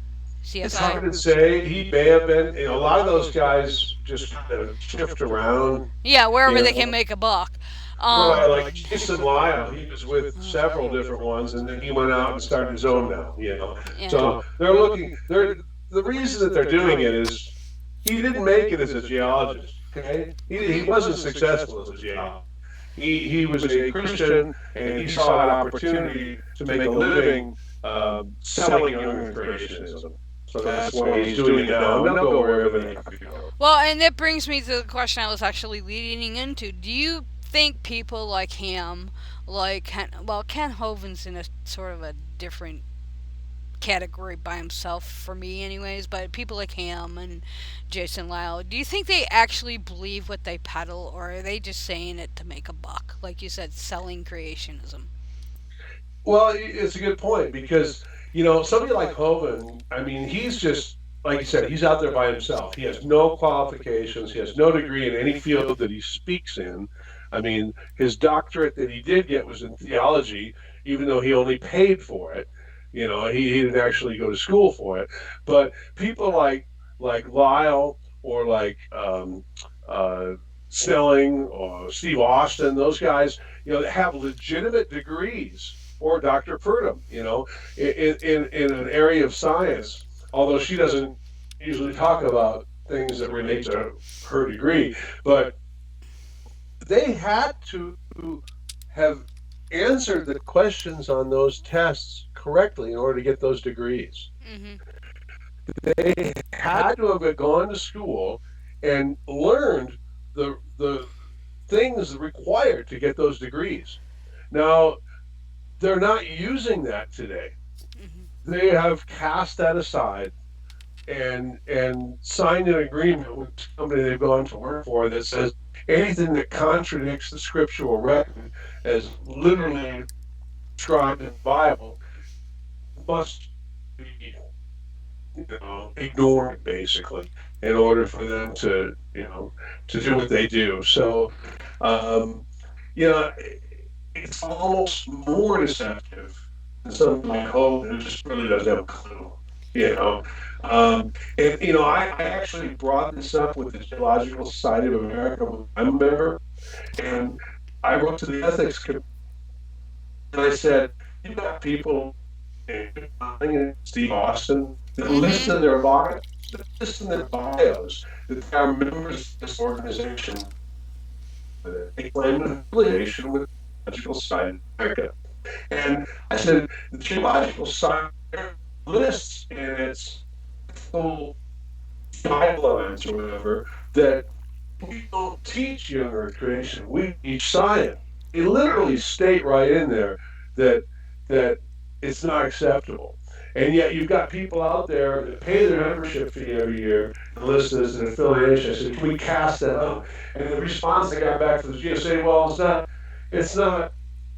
it's hard to CSI. say. He may have been. A lot of those guys just kind of shift around. Yeah, wherever You they can know, make a buck. right? Like Jason Lyle, he was with several different ones, and then he went out and started his own now. Yeah. So they're looking. They're the reason that they're doing it is he didn't make it as a geologist. Okay, he wasn't successful as a geologist. He was a Christian, and he saw an opportunity to make a living selling young creationism. So that's why he's doing it now, and they'll go wherever they have to go. Well, and that brings me to the question I was actually leading into. Do you think people like him, like Ken Hovind's in a sort of a different category by himself for me, anyways. But people like him and Jason Lyle, do you think they actually believe what they peddle, or are they just saying it to make a buck? Like you said, selling creationism. Well, it's a good point because somebody like Hovind, I mean, he's just like you said, he's out there by himself. He has no qualifications. He has no degree in any field that he speaks in. I mean, his doctorate that he did get was in theology, even though he only paid for it. He didn't actually go to school for it. But people like Lyle or like Snelling or Steve Austin, those guys, that have legitimate degrees, or Dr. Purdom, in an area of science, although she doesn't usually talk about things that relate to her degree. But they had to have answered the questions on those tests correctly in order to get those degrees. Mm-hmm. They had to have gone to school and learned the things required to get those degrees. Now, they're not using that today. Mm-hmm. They have cast that aside and signed an agreement with the company they've gone to work for that says anything that contradicts the scriptural record as literally described in the Bible must be ignored basically in order for them to do what they do. So um, you know it's almost more deceptive than something like Hope who just really doesn't have a clue. You know, I actually brought this up with the Geological Society of America when I'm a member, and I wrote to the ethics committee and I said, "You've got people, Steve Austin, that list Mm-hmm. in their bios, that they are members of this organization. They claim an affiliation with the Geological Society of America." And I said, the Geological Society lists in its full guidelines or whatever that we don't teach young Earth creation. We teach science. They literally state right in there that that it's not acceptable. And yet you've got people out there that pay their membership fee every year and list as an affiliation. I said, can we cast that out? And the response I got back from the GSA, well, it's not. it's not,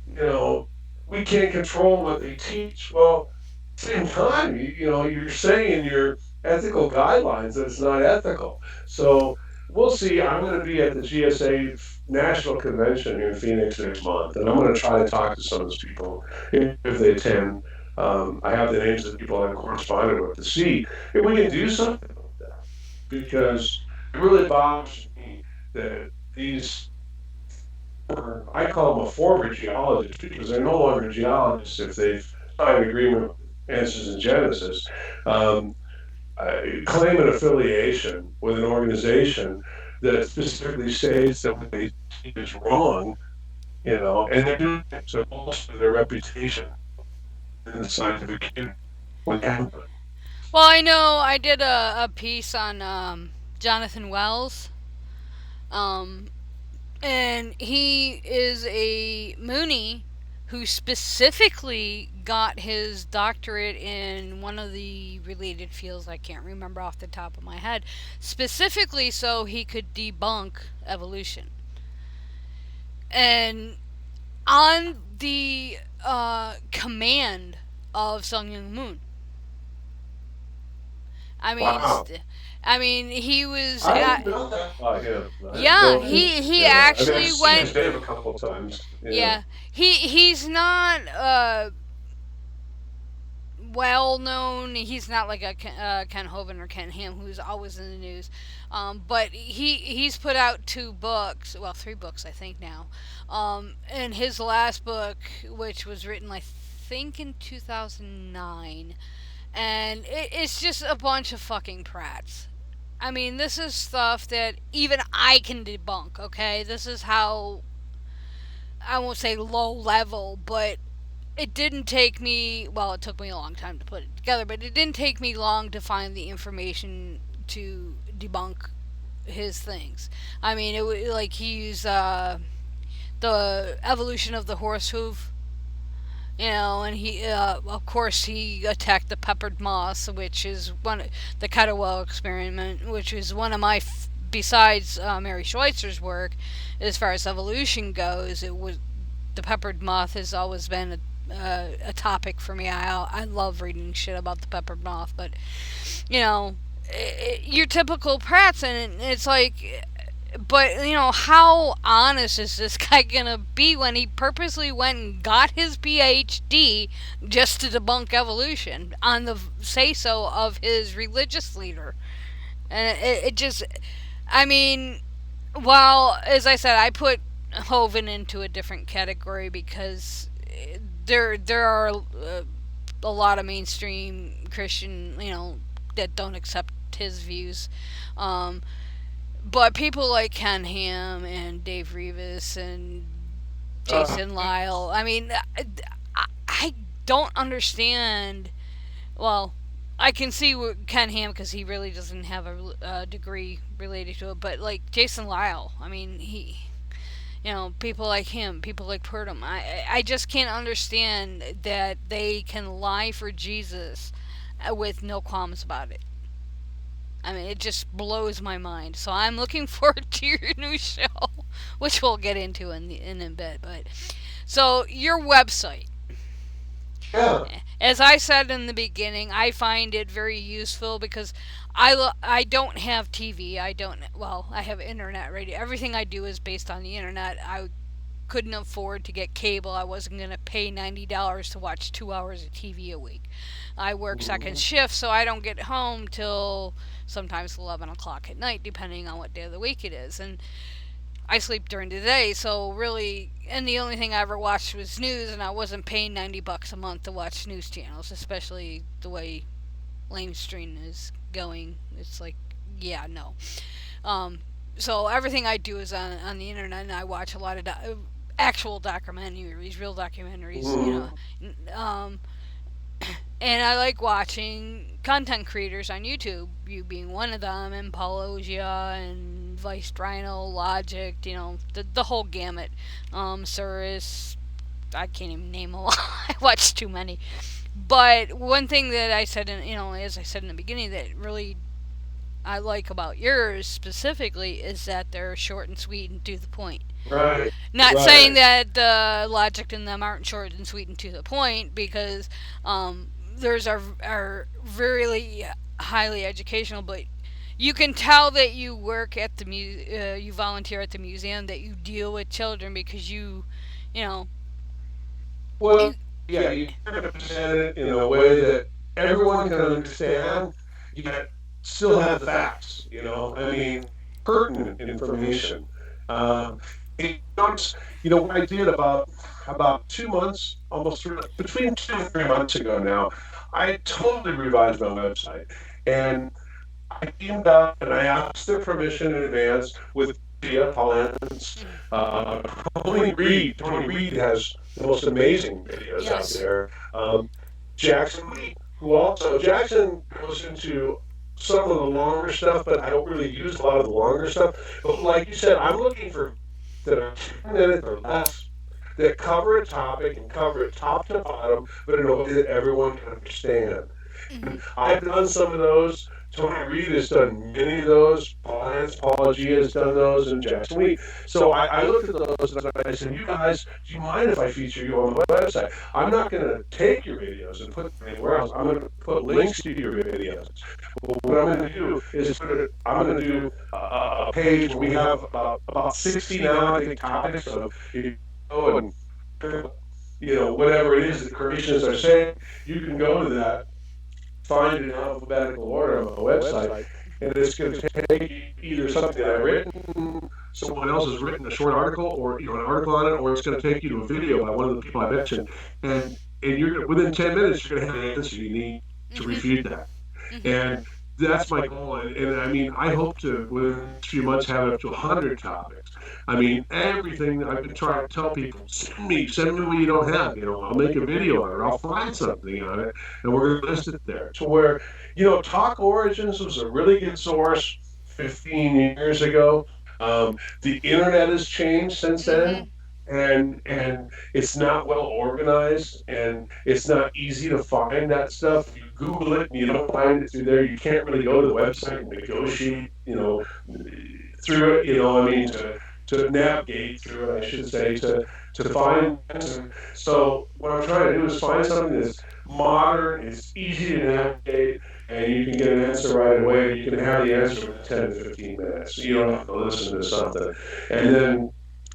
you know, we can't control what they teach. Well, same time, you're saying in your ethical guidelines that it's not ethical. So we'll see. I'm going to be at the GSA National Convention here in Phoenix next month, and I'm going to try to talk to some of those people if they attend. I have the names of the people I've corresponded with to see if we can do something about that, because it really bothers me that these, I call them a former geologist, because they're no longer geologists if they've signed an agreement with Answers in Genesis, um, claim an affiliation with an organization that specifically states that what they see is wrong, and they're doing it to bolster their reputation in the scientific community when they haven't done. Well, I know I did a piece on Jonathan Wells, um, and he is a Mooney who specifically got his doctorate in one of the related fields I can't remember off the top of my head, specifically so he could debunk evolution. And on the command of Sung Young Moon. I mean, Wow. I mean, he was. I didn't know that about him. I didn't Yeah, know he, he I mean, I've actually seen went. his name a couple of times. Yeah. Yeah, he's not well known. He's not like a Ken Hovind or Ken Ham, who's always in the news. But he's put out 2 books, well, 3 books I think now. And his last book, which was written I think in 2009, and it's just a bunch of fucking prats. I mean, this is stuff that even I can debunk. Okay, this is how, I won't say low level, but it didn't take me, well, it took me a long time to put it together, but it didn't take me long to find the information to debunk his things. I mean, it was like he used the evolution of the horse hoof, and he, of course, he attacked the peppered moss, which is the Kettlewell experiment, which is one of my, besides Mary Schweitzer's work, as far as evolution goes, it was the peppered moth has always been a topic for me. I love reading shit about the peppered moth, but you know, your typical prats, and it's like, but how honest is this guy gonna be when he purposely went and got his PhD just to debunk evolution on the say so of his religious leader? And it just, I mean, well, as I said, I put Hovind into a different category because there are a lot of mainstream Christian, that don't accept his views. Um, but people like Ken Ham and Dave Rivas and Uh, Jason Lyle, I mean, I don't understand. Well, I can see Ken Ham because he really doesn't have a degree related to it, but like Jason Lyle, I mean, people like him, people like Purdom. I just can't understand that they can lie for Jesus with no qualms about it. I mean, it just blows my mind. So I'm looking forward to your new show, which we'll get into in a bit. But so your website, yeah. as I said in the beginning, I find it very useful because I don't have TV. I have internet radio. Everything I do is based on the internet. I couldn't afford to get cable. I wasn't going to pay $90 to watch 2 hours of TV a week. I work second Mhm. shift, so I don't get home till sometimes 11 o'clock at night, depending on what day of the week it is. And I sleep during the day, so really, and the only thing I ever watched was news, and I wasn't paying $90 a month to watch news channels, especially the way lamestream is going. It's like, yeah, no. Um, so everything I do is on the internet, and I watch a lot of actual documentaries, real documentaries, Mhm. and I like watching content creators on YouTube, you being one of them, and Paulogia and Vice Rhino, Logic, the whole gamut. Cirrus, I can't even name a lot. I watch too many. But one thing that I said, as I said in the beginning, that really I like about yours specifically is that they're short and sweet and to the point. Right. Not saying Right. that the logic in them aren't short and sweet and to the point, because theirs are really highly educational, but you can tell that you work at the you volunteer at the museum, that you deal with children because you know, Well, you, yeah, you try to present it in a way that everyone can understand, yet still have the facts, I mean, pertinent information. Um, and notice, what I did about 2 months, almost between 2 and 3 months ago now, I totally revised my website. And I teamed up and I asked their permission in advance with Paul Anson's, uh, Tony Reed. Tony Reed has the most amazing videos out yes. there. Jackson Lee, who also, Jackson goes into some of the longer stuff, but I don't really use a lot of the longer stuff. But like you said, I'm looking for that are 10 minutes or less that cover a topic and cover it top to bottom, but in a way that everyone can understand. Hmm. I've done some of those. Tony Reed has done many of those. Paul G has done those, and Jackson Wheat. So I looked at those and I said, "You guys, do you mind if I feature you on my website? I'm not going to take your videos and put them anywhere else. I'm going to put links to your videos. But what I'm going to do is I'm going to do a page where we have about 60 now, I think, topics of and whatever it is that creationists are saying. You can go to that, find it in alphabetical order on my website, and it's going to take either something that I've written, someone else has written a short article, or an article on it, or it's going to take you to a video by one of the people I mentioned, and you're within 10 minutes you're going to have the answer you need to Hmm. refute that. Hmm. And that's my goal. And I mean, I hope to, within the next few months, have it up to 100 topics. I mean, everything I've been trying to tell people, send me what you don't have. I'll make a video on it, I'll find something on it, and we're going to list it there. To where, Talk Origins was a really good source 15 years ago. The internet has changed since Hmm. then. And it's not well organized, and it's not easy to find that stuff. You Google it and you don't find it through there. You can't really go to the website and negotiate, through it. I mean, to navigate through it, I should say, to find answers. So what I'm trying to do is find something that's modern, it's easy to navigate, and you can get an answer right away. You can have the answer in 10 to 15 minutes. You don't have to listen to something. And then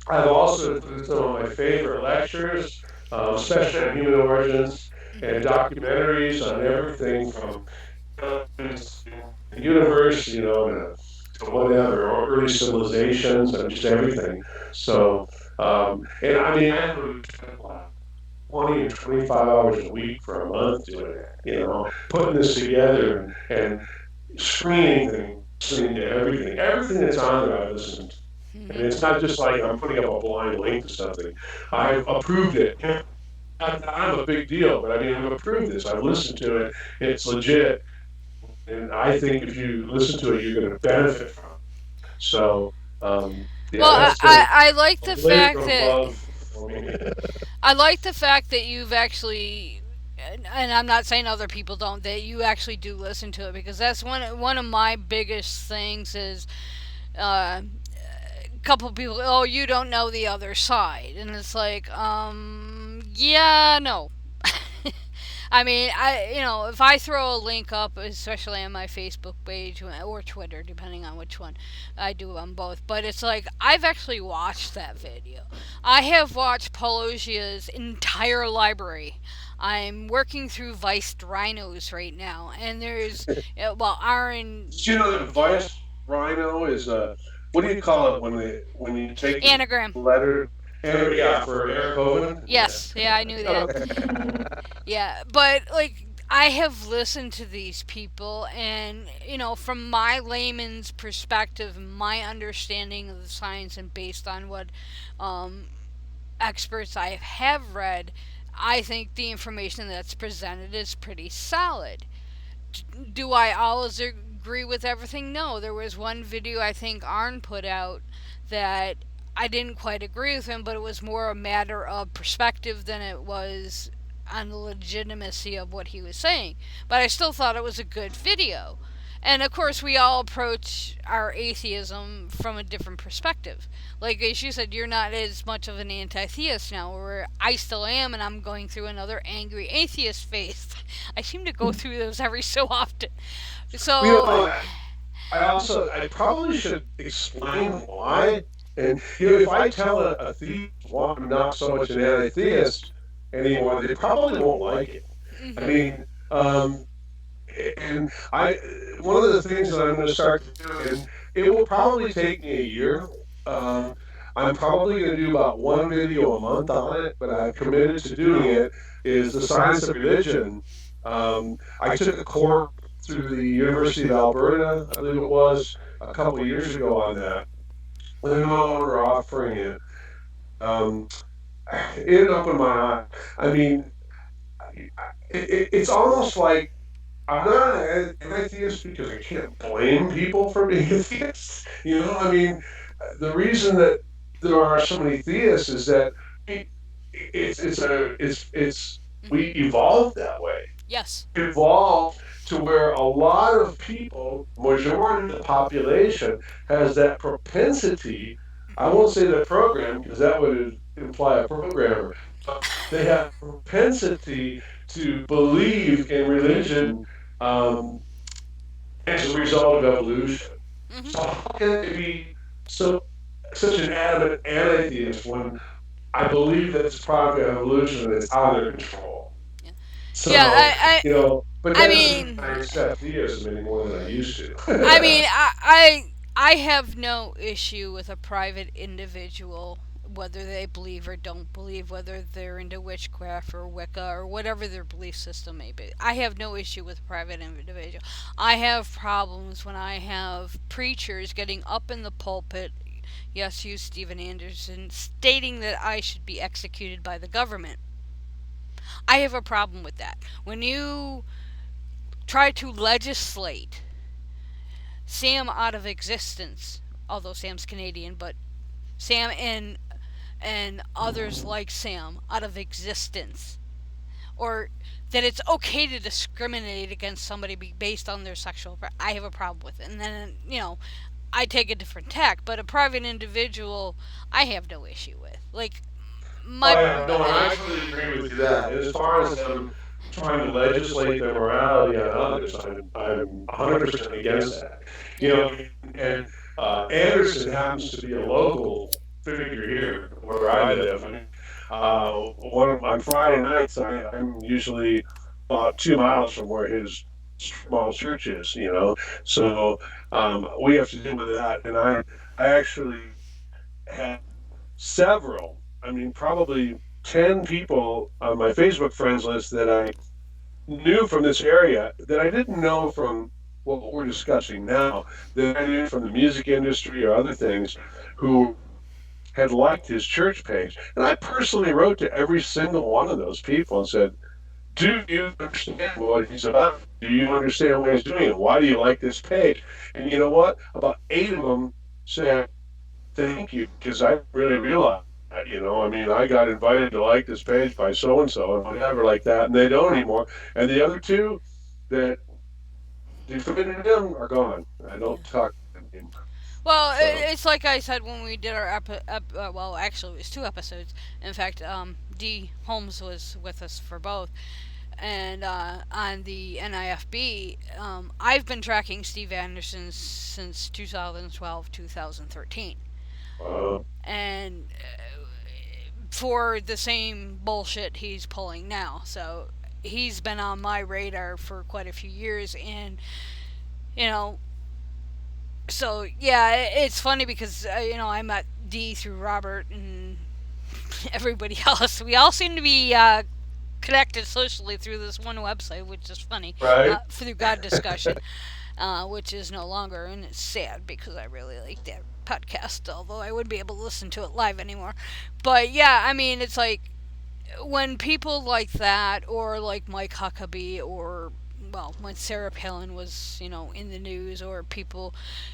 I've also put some of my favorite lectures, especially on human origins, and documentaries on everything from the universe, to whatever, or early civilizations, and just everything. So, and I mean, I would spend like 20 or 25 hours a week for a month doing it, putting this together and screening things, listening to everything that's on there I listen to. And Hmm. it's not just like I'm putting up a blind link to something. I've approved it. I'm a big deal, but I mean, I've approved this. I've listened to it. It's legit. And I think if you listen to it, you're going to benefit from it. So, Well, yeah, that's been I like a the labor fact of that love for me. I like the fact that you've actually, and I'm not saying other people don't, that you actually do listen to it, because that's one of my biggest things is uh, a couple people, oh, you don't know the other side, and it's like, yeah, no. I mean, if I throw a link up, especially on my Facebook page or Twitter, depending on which one, I do on both. But it's like I've actually watched that video. I have watched Pelosia's entire library. I'm working through Vice Rhinos right now, and there's Aaron Did you know that Vice Rhino is what do you call it when you take the anagram. letter? Yeah, for Eric Hovind. Yeah. Yes, yeah, I knew that. Okay. Yeah, but like I have listened to these people, and from my layman's perspective, my understanding of the science, and based on what um, experts I have read, I think the information that's presented is pretty solid. Do I always agree with everything? No. There was one video I think Arn put out that I didn't quite agree with him, but it was more a matter of perspective than it was on the legitimacy of what he was saying. But I still thought it was a good video. And of course, we all approach our atheism from a different perspective. Like as you said, you're not as much of an anti-theist now, where I still am, and I'm going through another angry atheist phase. I seem to go through those every so often. You So, know, I probably should explain why. And if I tell a theist why I'm not so much an anti-theist anymore, they probably won't like it. I mhm, mean, um, and I one of the things that I'm going to start to do, and it will probably take me a year. Um, I'm probably going to do about one video a month on it, but I've committed to doing it. Is the science of religion? I took a course through the University of Alberta, I believe it was, a couple of years ago on that. They're no longer offering it. Um, it opened my eye. I mean, it's almost like I'm not an atheist because I can't blame people for being atheists. I mean, the reason that there are so many theists is that we, it's we mhm. evolved that way. Yes. Evolved to where a lot of people, majority of the population, has that propensity. I won't say that program because that would imply a programmer, but they have propensity to believe in religion um, as a result of evolution. Mhm. So how can it be so such an adamant anti-theist when I believe that it's a product of evolution and it's out of their control? Yeah. Yeah. So, but I that doesn't mean mean, I accept theism any more than I used I to. mean, I have no issue with a private individual, whether they believe or don't believe, whether they're into witchcraft or Wicca or whatever their belief system may be. I have no issue with a private individual. I have problems when I have preachers getting up in the pulpit, yes, you, Stephen Anderson, stating that I should be executed by the government. I have a problem with that. When you try to legislate Sam out of existence, although Sam's Canadian, but Sam and others like Sam out of existence, or that it's okay to discriminate against somebody based on their sexual. I have a problem with it, and then I take a different tack. But a private individual, I have no issue with. Like Oh my. yeah, no, and I totally agree with you that. And as far as them trying to legislate their morality on others, I'm 100% against that. You Yeah. know, and Anderson happens to be a local figure here where I live. I mean, on Friday nights, I'm usually about 2 miles from where his small church is. So we have to deal with that, and I actually had several, I mean, probably 10 people on my Facebook friends list that I knew from this area that I didn't know from what we're discussing now, that I knew from the music industry or other things who had liked his church page. And I personally wrote to every single one of those people and said, do you understand what he's about? Do you understand what he's doing? Why do you like this page? And you know what? About 8 of them said, thank you, because I really realized that, I mean, I got invited to like this page by so and so and whatever like that, and they don't anymore. And the other two that defended him are gone. I Yeah. don't talk to them anymore. Well, So, it's like I said when we did our well, actually it was 2 episodes. In fact, D Holmes was with us for both, and on the NIFB, I've been tracking Steve Anderson since 2012, 2013, uh, and for the same bullshit he's pulling now. So he's been on my radar for quite a few years, and you know, so yeah, it's funny because I met D through Robert and everybody else. We all seem to be connected socially through this one website, which is funny, right? through God Discussion, which is no longer, and it's sad because I really like that podcast, although I wouldn't be able to listen to it live anymore. But yeah, I mean, it's like when people like that, or like Mike Huckabee, or well, when Sarah Palin was, in the news, or people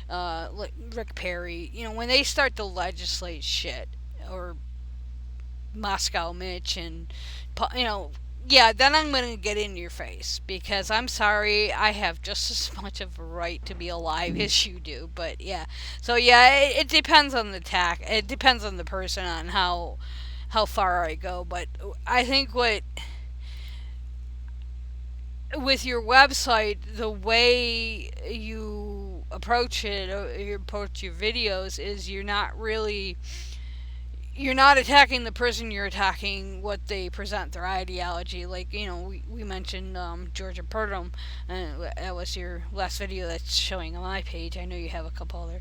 like Rick Perry, when they start to legislate shit, or Moscow Mitch, and you know, yeah, then I'm going to get in your face because I'm sorry, I have just as much of a right to be alive as you do. But yeah, so yeah, it depends on the tack. It depends on the person on how far I go. But I think what with your website, the way you approach it, you approach your videos, is you're not attacking the person, you're attacking what they present, their ideology. Like, we mentioned Georgia Purdom, that was your last video that's showing on my page. I know you have a couple other.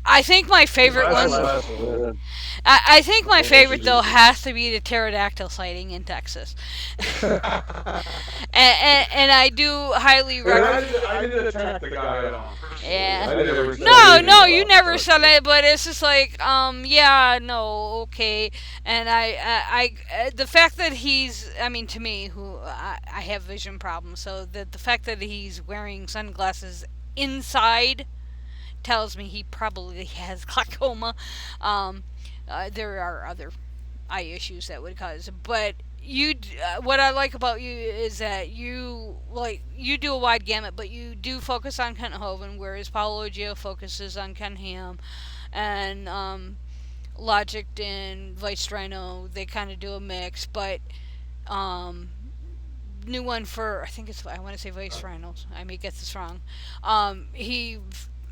I think my favorite That's the one. last one. I think my Yeah. favorite though has to be the pterodactyl sighting in Texas, and I do highly And recommend. I didn't attack the guy at all personally. Yeah. I never said No, anything no, you about never stuff. said it, but it's just like, yeah, no, okay, and the fact that I mean, to me, who I have vision problems, so the fact that he's wearing sunglasses inside tells me he probably has glaucoma. Um, there are other eye issues that would cause, but what I like about you is that you do a wide gamut, but you do focus on Kent Hovind, whereas Paulo Gio focuses on Ken Ham, and Logic and Vice Rhino, they kind of do a mix, but um, new one for, I think it's, I want to say Vice Rhinos. I may get this wrong. He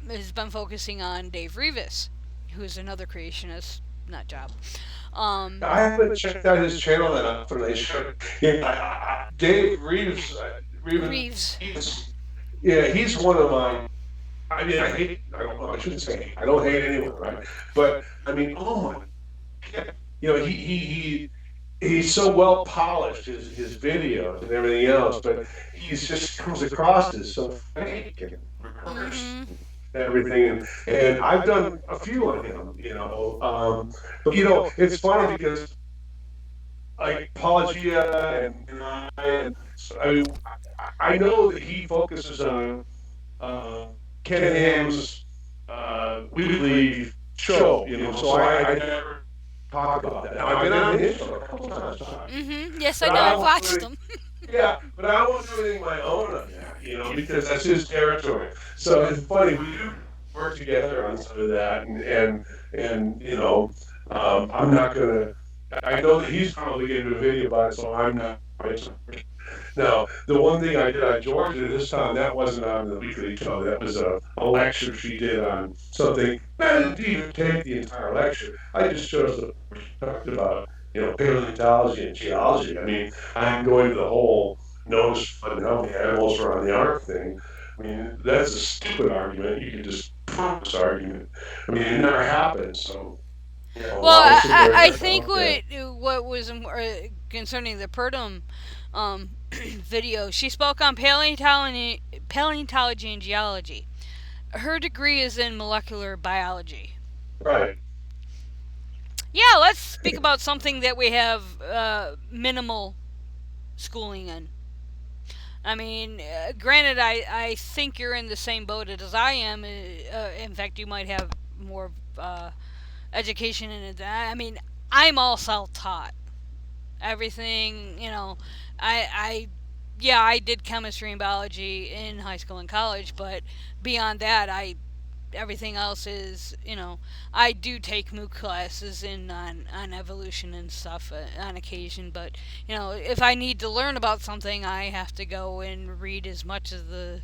has been focusing on Dave Rivas, who is another creationist nut job. Um, I haven't checked out his channel that often. They should. Yeah, Dave Reeves, Reeves. yeah, he's one of my. I mean, I don't know. I shouldn't say hate. I don't hate anyone, right? But I mean, oh my God. He's so well polished, his videos and everything else, but he's just comes across as so fake and rehearsed Mm-hmm. and everything. And I've done a few on him, but it's funny because like Apologia I mean, I know that he focuses on uh, Ken Ham's weekly show, so I never talk about that. Now, I've been on his show a couple times, Mm-hmm. Yes, I but know. I I've won't do watched any, them. yeah, but I won't do anything my own on that, because that's his territory. So it's funny, we do work together on some of that, and I'm not gonna. I know that he's probably going to do a video about it, so I'm not. Now, the one thing I did on Georgia this time, that wasn't on the weekly show. That was a lecture she did on something. I didn't even take the entire lecture. I just chose the talked about, paleontology and geology. I mean, I'm going to the whole notice flood how many animals are on the ark thing. I mean, that's a stupid argument. You can just prove this argument. I mean, it never happened. So, Well, why sit there I and think yeah. what was concerning the Purdom video, she spoke on paleontology and geology. Her degree is in molecular biology. Right. Yeah, let's speak about something that we have minimal schooling in. I mean, granted, I think you're in the same boat as I am. In fact, you might have more education in it. I mean, I'm all self-taught. Everything, I yeah, I did chemistry and biology in high school and college, but beyond that, I everything else is, I do take MOOC classes on evolution and stuff on occasion, but if I need to learn about something, I have to go and read as much of the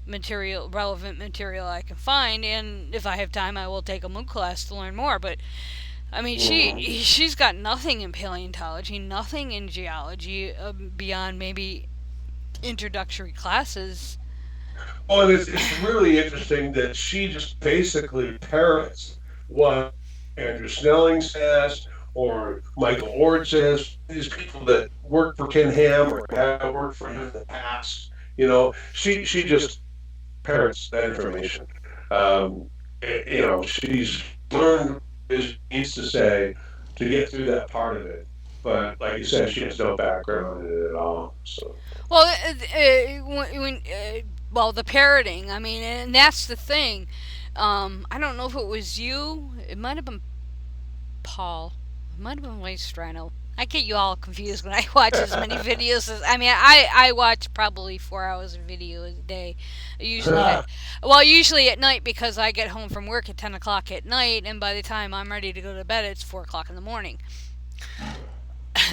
relevant material I can find, and if I have time, I will take a MOOC class to learn more. But I mean, she's got nothing in paleontology, nothing in geology, beyond maybe introductory classes. Well, and it's really interesting that she just basically parrots what Andrew Snelling says or Michael Ord says. These people that work for Ken Ham or have worked for him in the past, she just parrots that information. Um, she's learned what she needs to say to get through that part of it. But like you said, she has no background in it at all. So Well, well, the parroting. I mean, and that's the thing. I don't know if it was you. It might have been Paul. Might have been Waste Rhino. I get you all confused when I watch as many videos as I watch probably 4 hours of video a day. Usually at night because I get home from work at 10 o'clock at night, and by the time I'm ready to go to bed, it's 4 o'clock in the morning.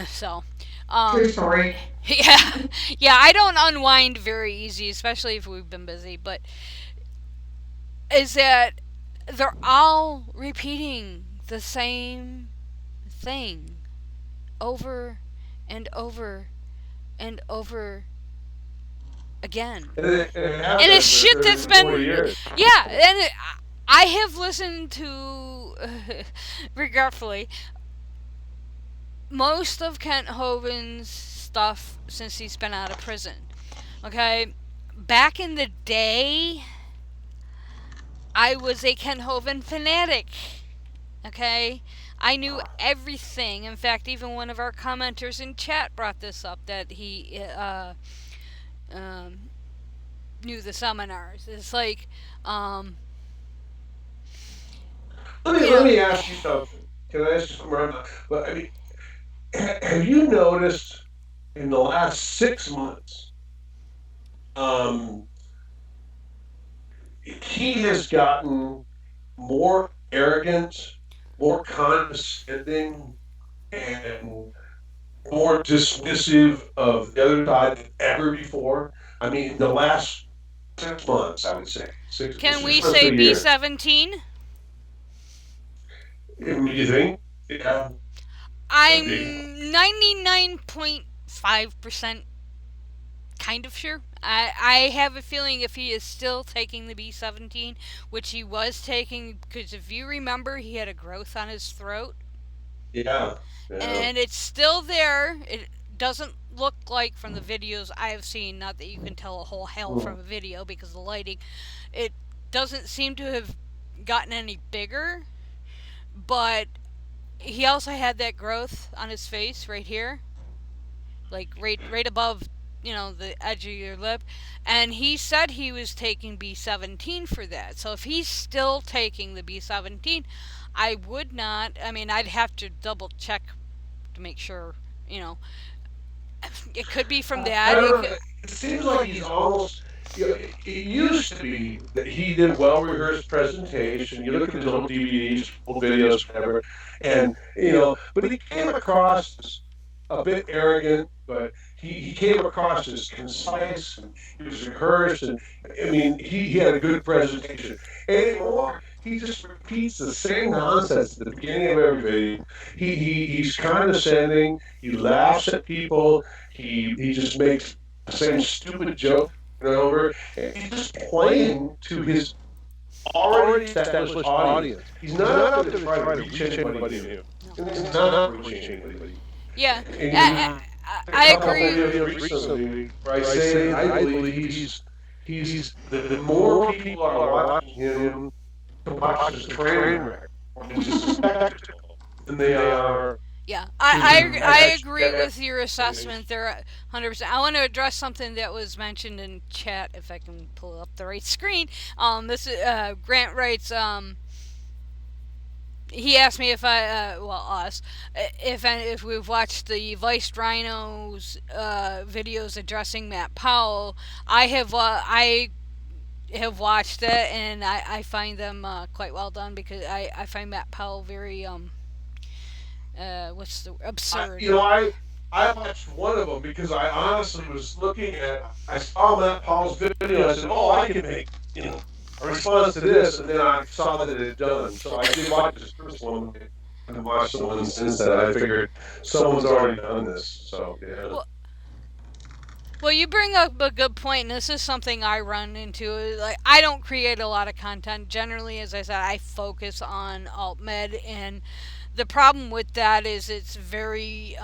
So, True um, story. yeah, yeah, I don't unwind very easy, especially if we've been busy. But is that they're all repeating the same thing over and over and over again. And it has And it's been for shit 30 that's or 40 been. years. Yeah, and I have listened to, regretfully, most of Kent Hovind's stuff since he's been out of prison. Okay? Back in the day, I was a Kent Hovind fanatic. Okay? I knew everything. In fact, even one of our commenters in chat brought this up that he um, knew the seminars. It's like, um, Let me ask you something. Can I ask you something? But I mean, have you noticed in the last 6 months, um, he has gotten more arrogant, more condescending, and more dismissive of the other side than ever before? I mean, in the last 6 months, I would say can we 6 months say to a year. B17? You think? Yeah, could be. I'm 99.5% kind of sure. I have a feeling if he is still taking the B17, which he was taking, because if you remember, he had a growth on his throat, Yeah, yeah. and it's still there. It doesn't look like from the videos I have seen, not that you can tell a whole hell from a video because of the lighting, it doesn't seem to have gotten any bigger, but he also had that growth on his face right here, like right above, the edge of your lip, and he said he was taking B17 for that. So if he's still taking the B17, I would not. I mean, I'd have to double check to make sure. You know, it could be from I that. don't know. It seems like he's almost. It used to be that he did well rehearsed presentation. You look at his old DVDs, old videos, whatever, and but he came across as a bit arrogant. But he came across as concise, and he was rehearsed, and I mean he had a good presentation. Anymore, he just repeats the same nonsense at the beginning of every video. He's condescending. He laughs at people. He just makes the same stupid joke over and over. And he's just playing to his already established audience. He's not out there to try to reach anybody new. And he's not reaching anybody. Yeah, And I a couple agree. videos recently where I say I believe he's the more people are watching him to watch as a train wreck or as a spectacle than they are Yeah, I to agree with your assessment there, 100%. I want to address something that was mentioned in chat, if I can pull up the right screen. This is, Grant writes, he asked me if us, if we've watched the Vice Rhinos videos addressing Matt Powell. I have watched it, and I find them quite well done because I find Matt Powell very what's the absurd. I watched one of them because I honestly was looking at. I saw Matt Paul's video. I said, "Oh, I can make a response to this," and then I saw that it had done. So I did watch this first one and watched the one since that. I figured someone's already done this. So yeah. Well, you bring up a good point, and this is something I run into. Like, I don't create a lot of content. Generally, as I said, I focus on alt med, and the problem with that is it's very,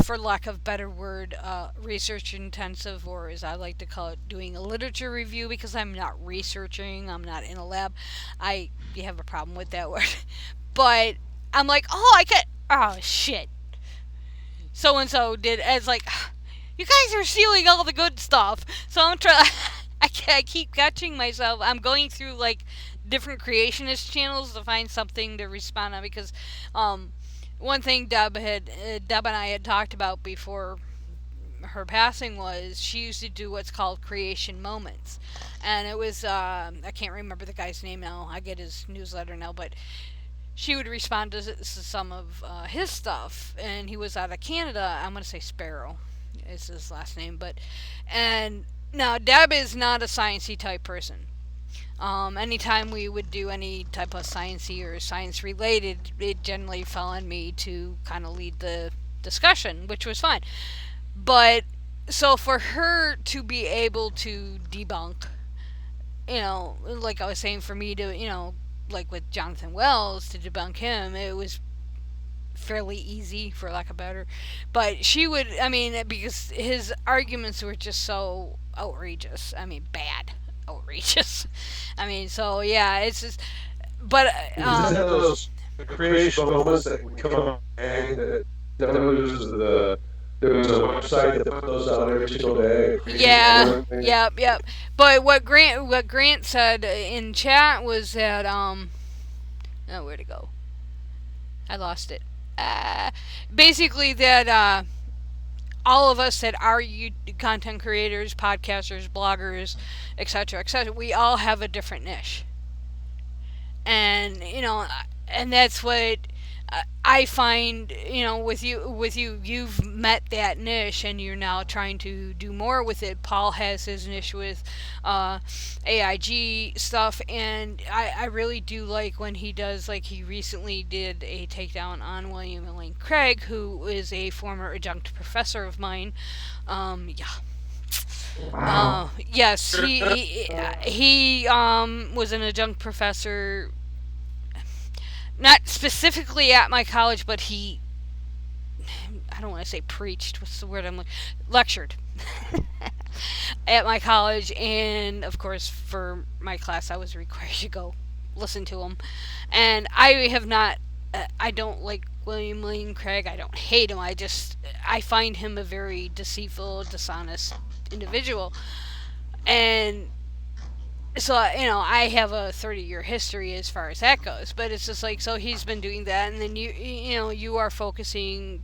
for lack of better word, research intensive, or as I like to call it, doing a literature review, because I'm not researching, I'm not in a lab. You have a problem with that word. But I'm like, oh shit. So and so did, it's like, you guys are stealing all the good stuff. So I'm trying. I keep catching myself. I'm going through like different creationist channels to find something to respond on because, one thing Deb and I had talked about before her passing was she used to do what's called creation moments, and it was I can't remember the guy's name now. I get his newsletter now, but she would respond to some of his stuff, and he was out of Canada. I'm gonna say Sparrow is his last name, but and now Deb is not a sciencey type person. Anytime we would do any type of sciencey or science related, it generally fell on me to kind of lead the discussion, which was fine. But so for her to be able to debunk, like I was saying, for me to, like with Jonathan Wells to debunk him, it was fairly easy, for lack of better. But she would, I mean, because his arguments were just so outrageous. I mean, bad, outrageous. I mean, so yeah, it's just, but Is that those creation moments that would come up and that there was a website that put those out every single day, creation yeah, moment thing? yep. But what Grant said in chat was that oh, where'd it go? I lost it. Uh, Basically that all of us that are content creators, podcasters, bloggers, etc., we all have a different niche, and and that's what I find. You've met that niche, and you're now trying to do more with it. Paul has his niche with AIG stuff, and I really do like when he does, like he recently did a takedown on William and Lane Craig, who is a former adjunct professor of mine. Yeah. Wow. Yes, he was an adjunct professor, not specifically at my college, but he, I don't want to say preached. What's the word I'm looking? Lectured at my college, and of course for my class, I was required to go listen to him. And I have not. I don't like William Lane Craig. I don't hate him. I find him a very deceitful, dishonest individual, and so I have a 30-year history as far as that goes, but it's just like, so he's been doing that, and then you are focusing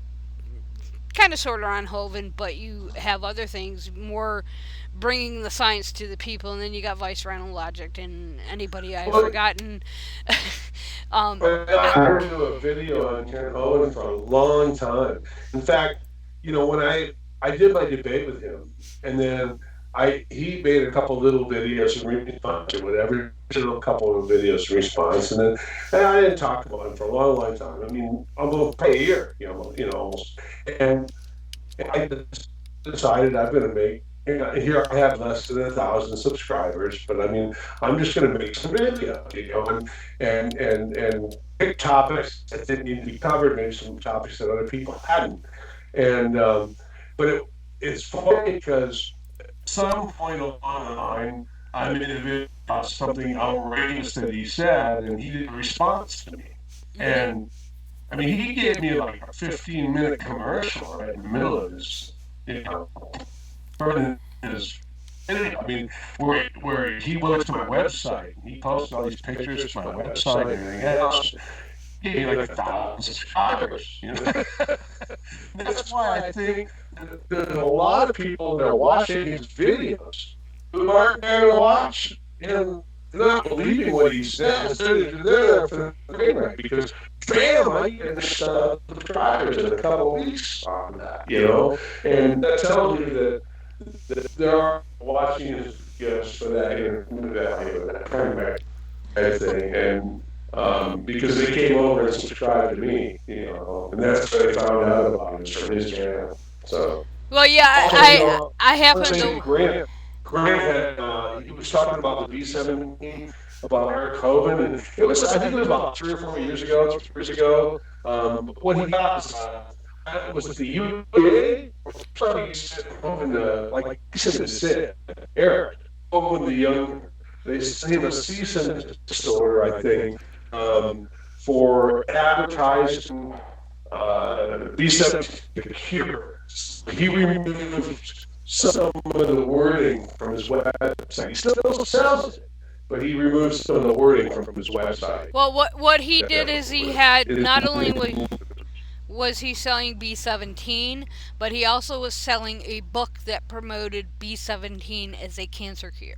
kind of sort of on Hovind, but you have other things more bringing the science to the people, and then you got Vice Rhino Logic and anybody I've Well, forgotten. um I heard do a video on Ken Owen for a long time. In fact, when I did my debate with him, and then I he made a couple little videos in response or whatever, just a little couple of videos in response, and I didn't talk about him for a long, long time. I mean, almost a year, almost. And I decided I'm going to make. Here I have less than 1,000 subscribers, but I mean, I'm just going to make some videos, and pick topics that didn't need to be covered, maybe some topics that other people hadn't. And but it's funny because some point along the line, I made a video about something outrageous that he said, and he did a response to me. And I mean, he gave me like a 15-minute commercial right in the middle of his, his I mean, where he went to my website, and he posted all these pictures to my website and everything else. He gave me like 1,000 subscribers. That's why I think that there's a lot of people that are watching his videos who aren't there to watch him not believing what he says. They're there for the train wreck because, bam, I get subscribers in a couple of weeks on that. And that tells you that there are watching his videos for that value, that primary thing, and because they came over and subscribed to me, and that's what I found out about it from his channel. So well, yeah, also, I let's happen say to. Grant had he was talking about the B-17 about Eric Hovind, and I think it was about 3 or 4 years ago, 3 years ago. What he got was it the UAA or somebody said Hovind, like he said to sit Eric Hovind the young. They sent him a cease and desist order, I think, for advertising B-17 computer. He removed some of the wording from his website. He still sells it, but he removed some of the wording from his website. Well, what he did is he had not only was was he selling B17, but he also was selling a book that promoted B17 as a cancer cure.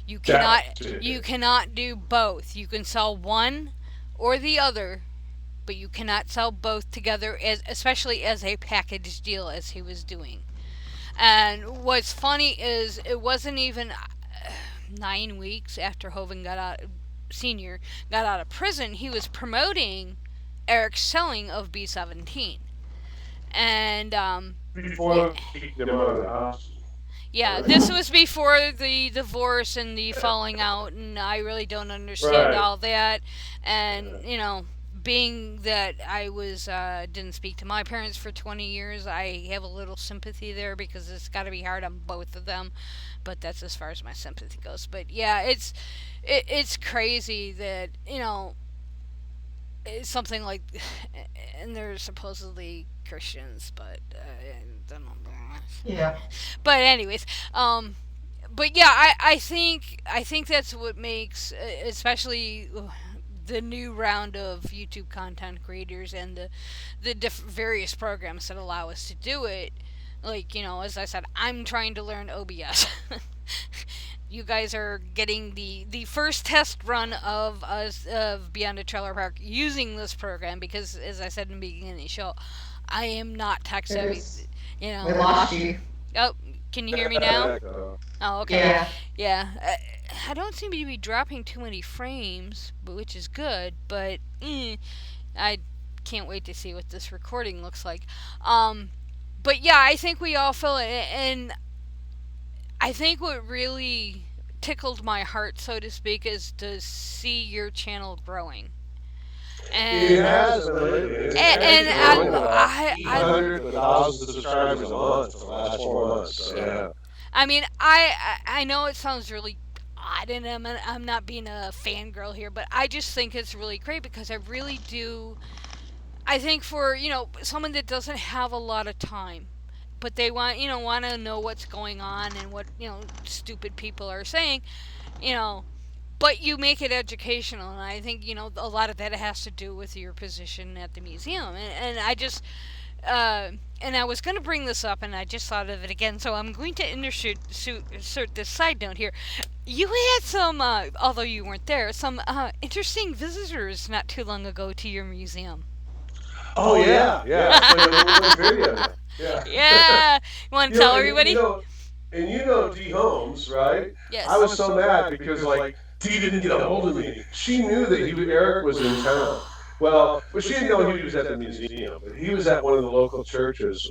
You cannot That's it. you cannot do both. You can sell one or the other, but you cannot sell both together, as especially as a package deal as he was doing. And what's funny is it wasn't even 9 weeks after Hovind got out, senior got out of prison, he was promoting Eric's selling of B17. And yeah, Before they kicked him out of the house. yeah, Right. this was before the divorce and the falling out, and I really don't understand Right. all that. Yeah. And being that I was didn't speak to my parents for 20 years, I have a little sympathy there because it's got to be hard on both of them. But that's as far as my sympathy goes. But yeah, it's crazy that it's something like, and they're supposedly Christians, but I don't know. Yeah. But anyways, but yeah, I think that's what makes, especially the new round of YouTube content creators and the various programs that allow us to do it. Like, as I said, I'm trying to learn OBS. You guys are getting the first test run of us of Beyond the Trailer Park using this program because, as I said in the beginning of the show, I am not tech It savvy. is. You We know. lost you. Oh, can you hear me now? Oh, okay. Yeah. Yeah. I don't seem to be dropping too many frames, which is good, but I can't wait to see what this recording looks like. But yeah, I think we all feel it, and I think what really tickled my heart, so to speak, is to see your channel growing. It And has been lately. It's and actually growing about I 800 to 1,000 subscribers a month for the last 4 months. So, yeah. I mean, I know it sounds really odd, and I'm not being a fangirl here, but I just think it's really great because I really do. I think for someone that doesn't have a lot of time, but they want to know what's going on and what stupid people are saying, you know. But you make it educational, and I think a lot of that has to do with your position at the museum, and I just and I was going to bring this up, and I just thought of it again. So I'm going to insert this side note here. You had some, although you weren't there, some interesting visitors not too long ago to your museum. Oh, yeah. Yeah. I played a little video. Yeah. Yeah, you want to tell everybody? Dee Holmes, right? I Yes. was so mad because like Dee didn't get a hold of me. She knew that Eric was in town. Well, she didn't know he was at the museum, but he was at one of the local churches.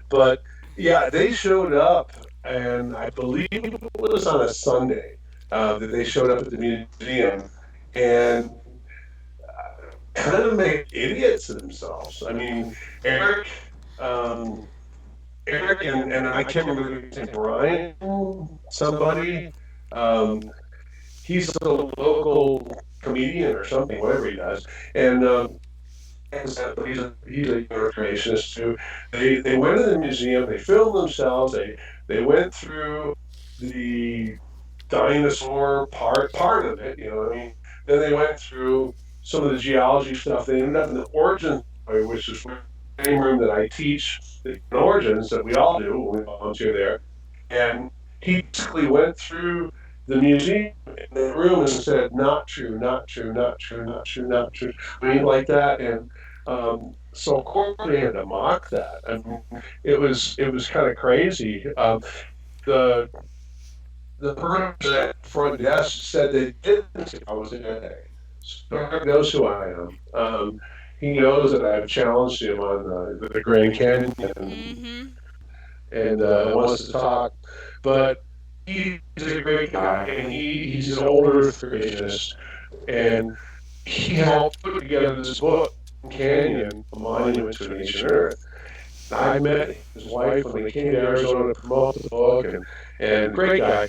But yeah, they showed up, and I believe it was on a Sunday that they showed up at the museum, and kind of make idiots of themselves. I mean, Eric. Um, Eric and I can't remember his name, Brian, somebody. Um, he's a local comedian or something, whatever he does. And he's a creationist too. They went to the museum. They filmed themselves. They went through the dinosaur part of it. You know what I mean? Then they went through some of the geology stuff. They ended up in the origin, which is the same room that I teach the origins that we all do when we volunteer there. And he basically went through the museum in the room and said, "Not true, not true, not true, not true, not true." I mean, like that, and so of course they had to mock that. I mean, it was kind of crazy. The the person at the front desk said they didn't think I was in there. So Eric knows who I am. He knows that I've challenged him on the Grand Canyon Mm-hmm. and wants to talk. But he's a great guy, and he's an older creationist, and he helped put together this book, Canyon, a monument to an ancient Earth. I met his wife when they came to Arizona to promote the book, and great guy.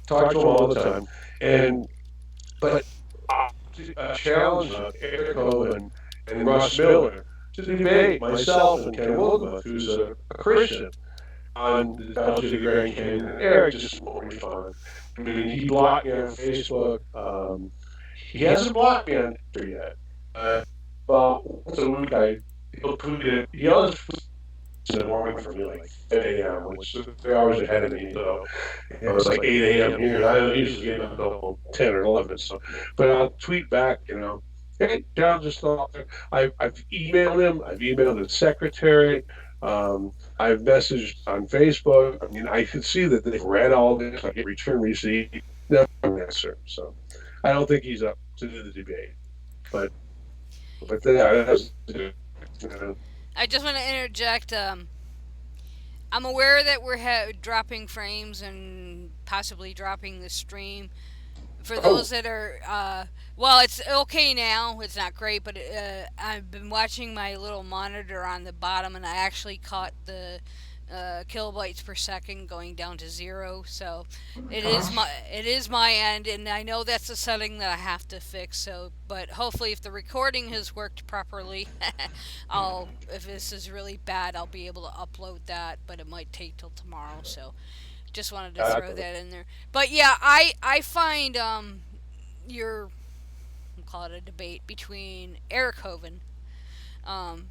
Talked to him all the time, but challenge Eric Cohen and Russ Miller to debate myself and Ken Wilgemuth, who's a Christian, on the Delta of the Grand Canyon. And Eric just won't respond. I mean, he blocked me on Facebook. He hasn't blocked me on Twitter yet. About once a week, he'll tweet it. He always tweets in the morning for me, like 10 a.m., which is 3 hours ahead of me. So it's like 8 a.m. here, and I don't usually get up until 10 or 11. So, but I'll tweet back, hey, John just thought. I've emailed him. I've emailed his secretary. Um, I've messaged on Facebook. I mean, I can see that they've read all this. I get return receipt. Never an answer. So I don't think he's up to do the debate. But yeah, that's I just want to interject. I'm aware that we're dropping frames and possibly dropping the stream. For those oh, that are, well, it's okay now. It's not great, but I've been watching my little monitor on the bottom, and I actually caught the kilobytes per second going down to zero. So Gosh. it is my end, and I know that's a setting that I have to fix. So, but hopefully, if the recording has worked properly, I'll if this is really bad, I'll be able to upload that. But it might take till tomorrow. So just wanted to throw that in there. But yeah, I find your we'll call it a debate um,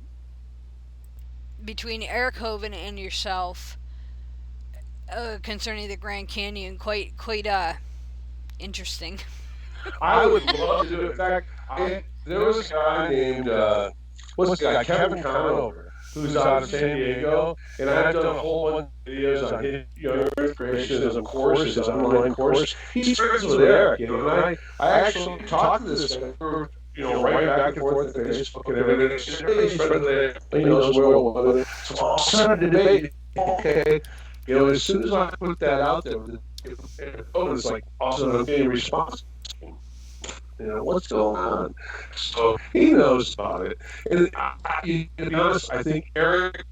between Eric Hoven and yourself concerning the Grand Canyon quite interesting. I would love to do it. In fact, there was a guy named what's the guy, Kevin Conover, who's out of San Diego, and I've done a whole bunch of videos on his Earth creationism course, his online course. He's friends with Eric, and I actually talked to this guy. Right back and forth on Facebook and everything. He's friends with Eric. He knows where we'll. So I'll set a debate. Okay, as soon as I put that out there, it's like also I'm getting response. What's going on? So he knows about it. And to be honest, I think Eric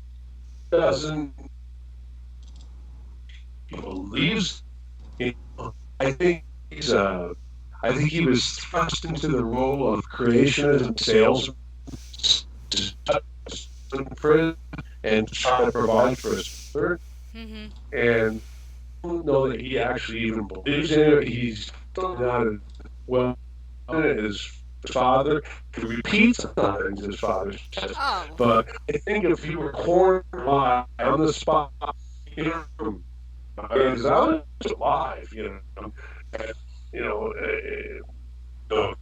doesn't believes. I think I think he was thrust into the role of creationist and salesman and try to provide for his third. Hmm. And I don't know that he actually even believes in it. He's not as well his father. He repeats on things his father says. Oh, But I think if he were cornered live on the spot, because I was alive, and,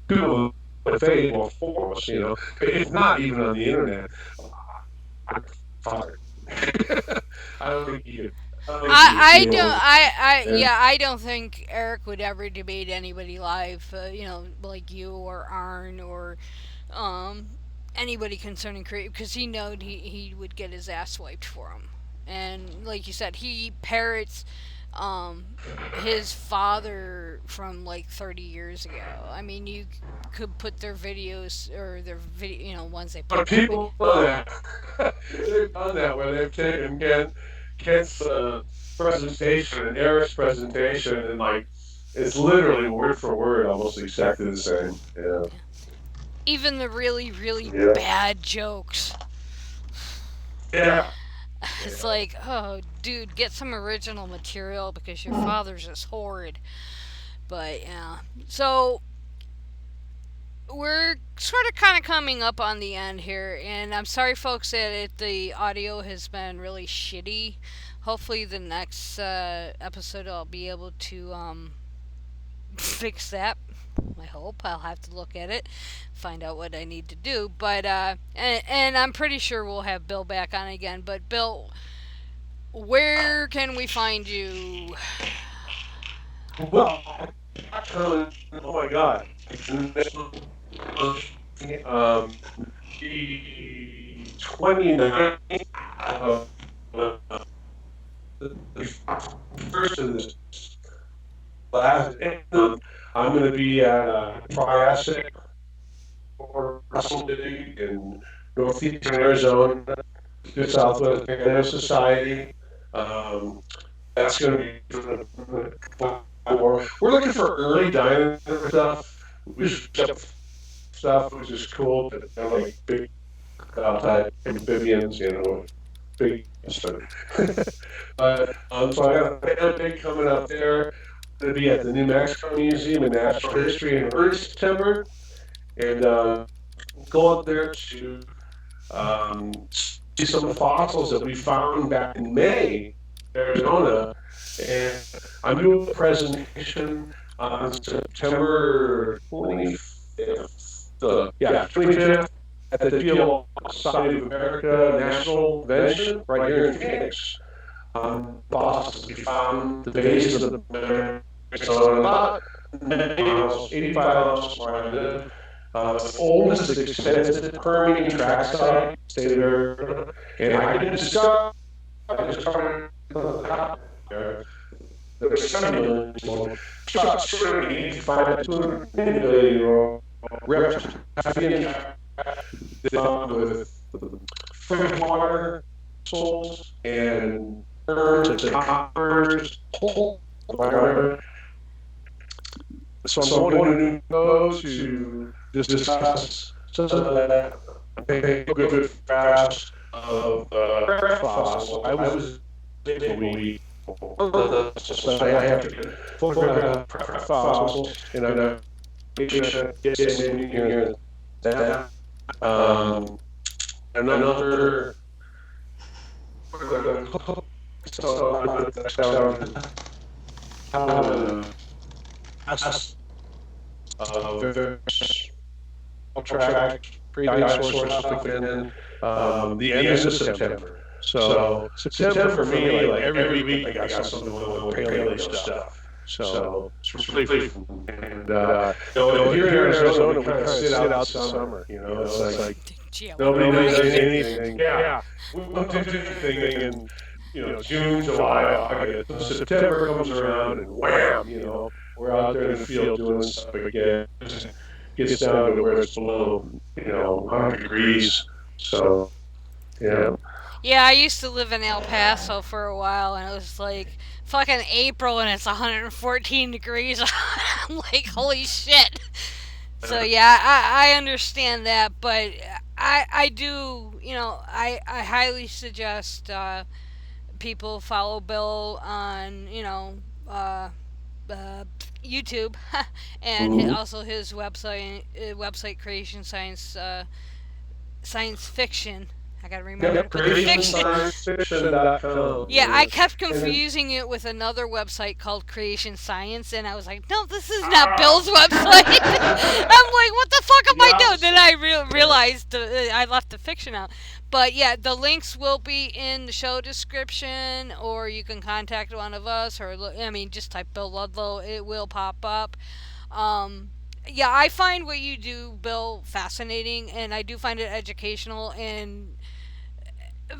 people with faith will form us, if not even on the internet. I'm fired. I don't think he could. I don't think he would I be don't able to. And yeah, I don't think Eric would ever debate anybody live. Like you or Arn or um, anybody concerning creative because he knowed he would get his ass wiped for him. And like you said, he parrots um, his father from like 30 years ago. I mean, you could put their videos or their video, ones they put but back in. people know that. They've done that where they've taken Kent's presentation and Eric's presentation, and like it's literally word for word, almost exactly the same. Yeah. Even the really, really Yeah. bad jokes. Yeah. It's Yeah. like, oh, dude, get some original material because your father's just horrid. But yeah, so we're sort of kind of coming up on the end here, and I'm sorry, folks, that the audio has been really shitty. Hopefully, the next episode I'll be able to fix that. I hope I'll have to look at it, find out what I need to do. But and I'm pretty sure we'll have Bill back on again. But Bill, where can we find you? Well, oh my God. Um, the 29th of the first of this last month, I'm going to be at Triassic or Russell City in northeastern Arizona, the Southwest Paleontological Society. Um, that's going to be we're looking for early dinosaur stuff. We just up stuff which is cool, but like big type amphibians, big stuff. So I got a big coming up there. Going to be at the New Mexico Museum of Natural History in early September, and go up there to see some fossils that we found back in May, Arizona, and I'm doing a presentation on September 25th. 25th at the Geological Society of America National Convention right here in Phoenix. Fossils we found the base of the Arizona, about 90 miles, 85 miles from where I live. The oldest extensive Permian track site, state of Arizona, and I didn't discover. I discovered there were 7 million years old. About 285 to 200 million year old rift found with freshwater souls and birds and coppers, whatever. So I'm going to go to discuss some of that good facts of fossils. I was able to I have to photograph fossils, and I'm get in here that another track pre-dinosaur stuff again. The end of September. So September for me, like every week, I got something going with paleo stuff. So it's really fun. And here in Arizona, we kind of sit out the summer. It's like nobody does anything. Yeah, we don't do anything in June, July, August. September comes around, and wham, we're out there in the field doing stuff again. Gets down to where it's below, 100 degrees. So, yeah. Yeah, I used to live in El Paso for a while, and it was like fucking April, and it's 114 degrees. I'm like, holy shit. So yeah, I understand that, but I do, I highly suggest people follow Bill on, uh, YouTube, and also his website Creation Science Fiction. I gotta remember to put the fiction. CreationScienceFiction.com. Yeah, I kept confusing it with another website called Creation Science, and I was like, no, this is not Bill's website. I'm like, what the fuck am I doing? Then I realized I left the fiction out. But yeah, the links will be in the show description, or you can contact one of us, or just type Bill Ludlow. It will pop up. Yeah, I find what you do, Bill, fascinating, and I do find it educational. And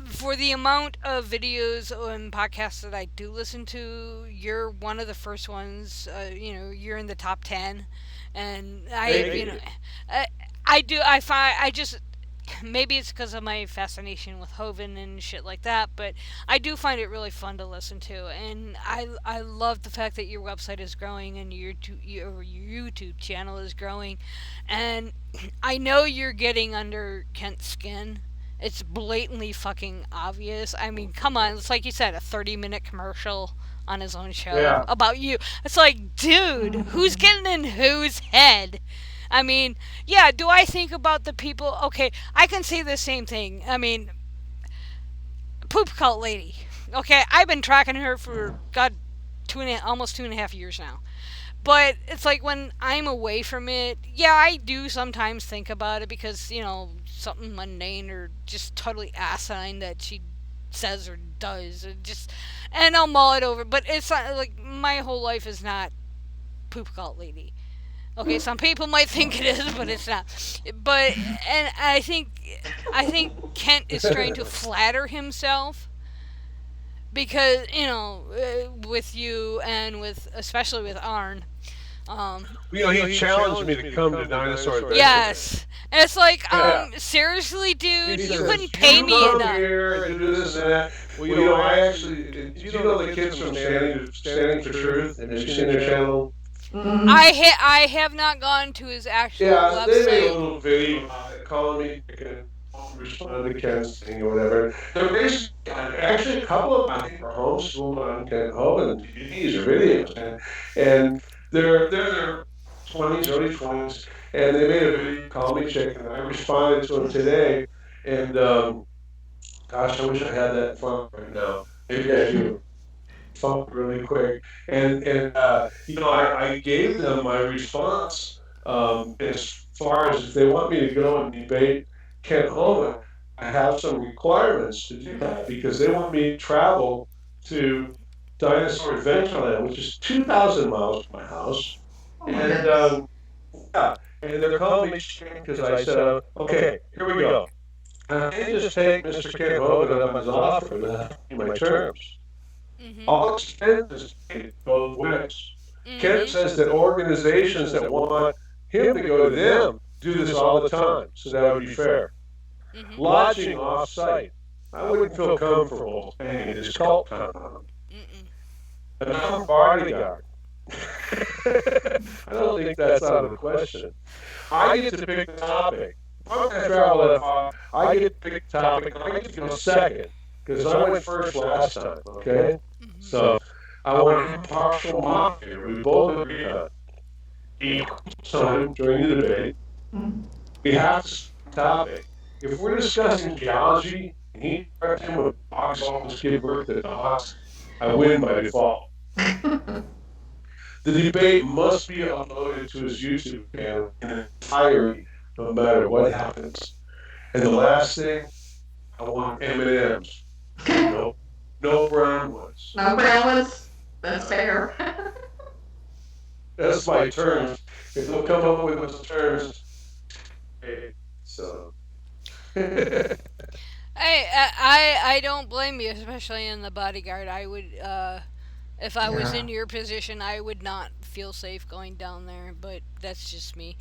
for the amount of videos and podcasts that I do listen to, you're one of the first ones. You're in the top 10, and I find I just maybe it's because of my fascination with Hovind and shit like that, but I do find it really fun to listen to, and I love the fact that your website is growing and your YouTube channel is growing, and I know you're getting under Kent's skin. It's blatantly fucking obvious. I mean, come on, it's like you said, a 30-minute commercial on his own show about you. It's like, dude, who's getting in whose head? I mean, yeah, do I think about the people? Okay, I can say the same thing. I mean, Poop Cult Lady. Okay, I've been tracking her for, God, almost 2.5 years now. But it's like when I'm away from it, yeah, I do sometimes think about it because, something mundane or just totally asinine that she says or does. And I'll mull it over. But it's not like my whole life is not Poop Cult Lady. Okay, some people might think it is, but it's not. But and I think Kent is trying to flatter himself because with you and with especially with Arn. He challenged me to come to Dinosaur Adventure. Yes, and it's like, seriously, dude, you couldn't pay me enough. Here and do this and that. Well, I actually did. You know the kids from Standing for Truth, and have you seen their channel? Mm-hmm. I have not gone to his actual website. They made a little video calling me to respond to Ken's thing or whatever. They're basically, actually, a couple of them, I think, are homeschooled on Kent Hovind DVDs or videos, and they're their 20s, early 20s, and they made a video, call me chick, and I responded to them today, And gosh, I wish I had that in front right now. Maybe I do. Phone really quick. I gave them my response as far as if they want me to go and debate Kent Hovind, I have some requirements to do that because they want me to travel to Dinosaur Adventureland, which is 2,000 miles from my house. Oh my And goodness. yeah, and they're calling me because I said, okay, here we go. I can't just take Mr. Kent Hovind up on his offer without my terms. Mhm. All expenses paid both ways. Kent Mhm. says that organizations that want him to go to them do this all the time, so that would be fair. Mhm. Lodging off site. I wouldn't feel comfortable staying at his cult compound. Mm-mm. And I'm a bodyguard. I don't think that's out of the question. I get to pick the topic. If I'm going to travel that far, I get to pick the topic. I get to go second because I went first last time. Okay, Mhm. so I want an impartial moderator. We both agree on equal time during the debate. Mhm. We have to start the topic. If we're discussing geology and he interrupts him with dogs always give birth to dogs, I win by default. The debate must be uploaded to his YouTube channel in entirety, no matter what happens. And the last thing, I want M&Ms. No, no brown ones. No brown ones. That's fair. That's my terms. If they'll come up with those terms, hey, so. I don't blame you, especially in the bodyguard. I would, if I was Yeah. in your position, I would not feel safe going down there. But that's just me.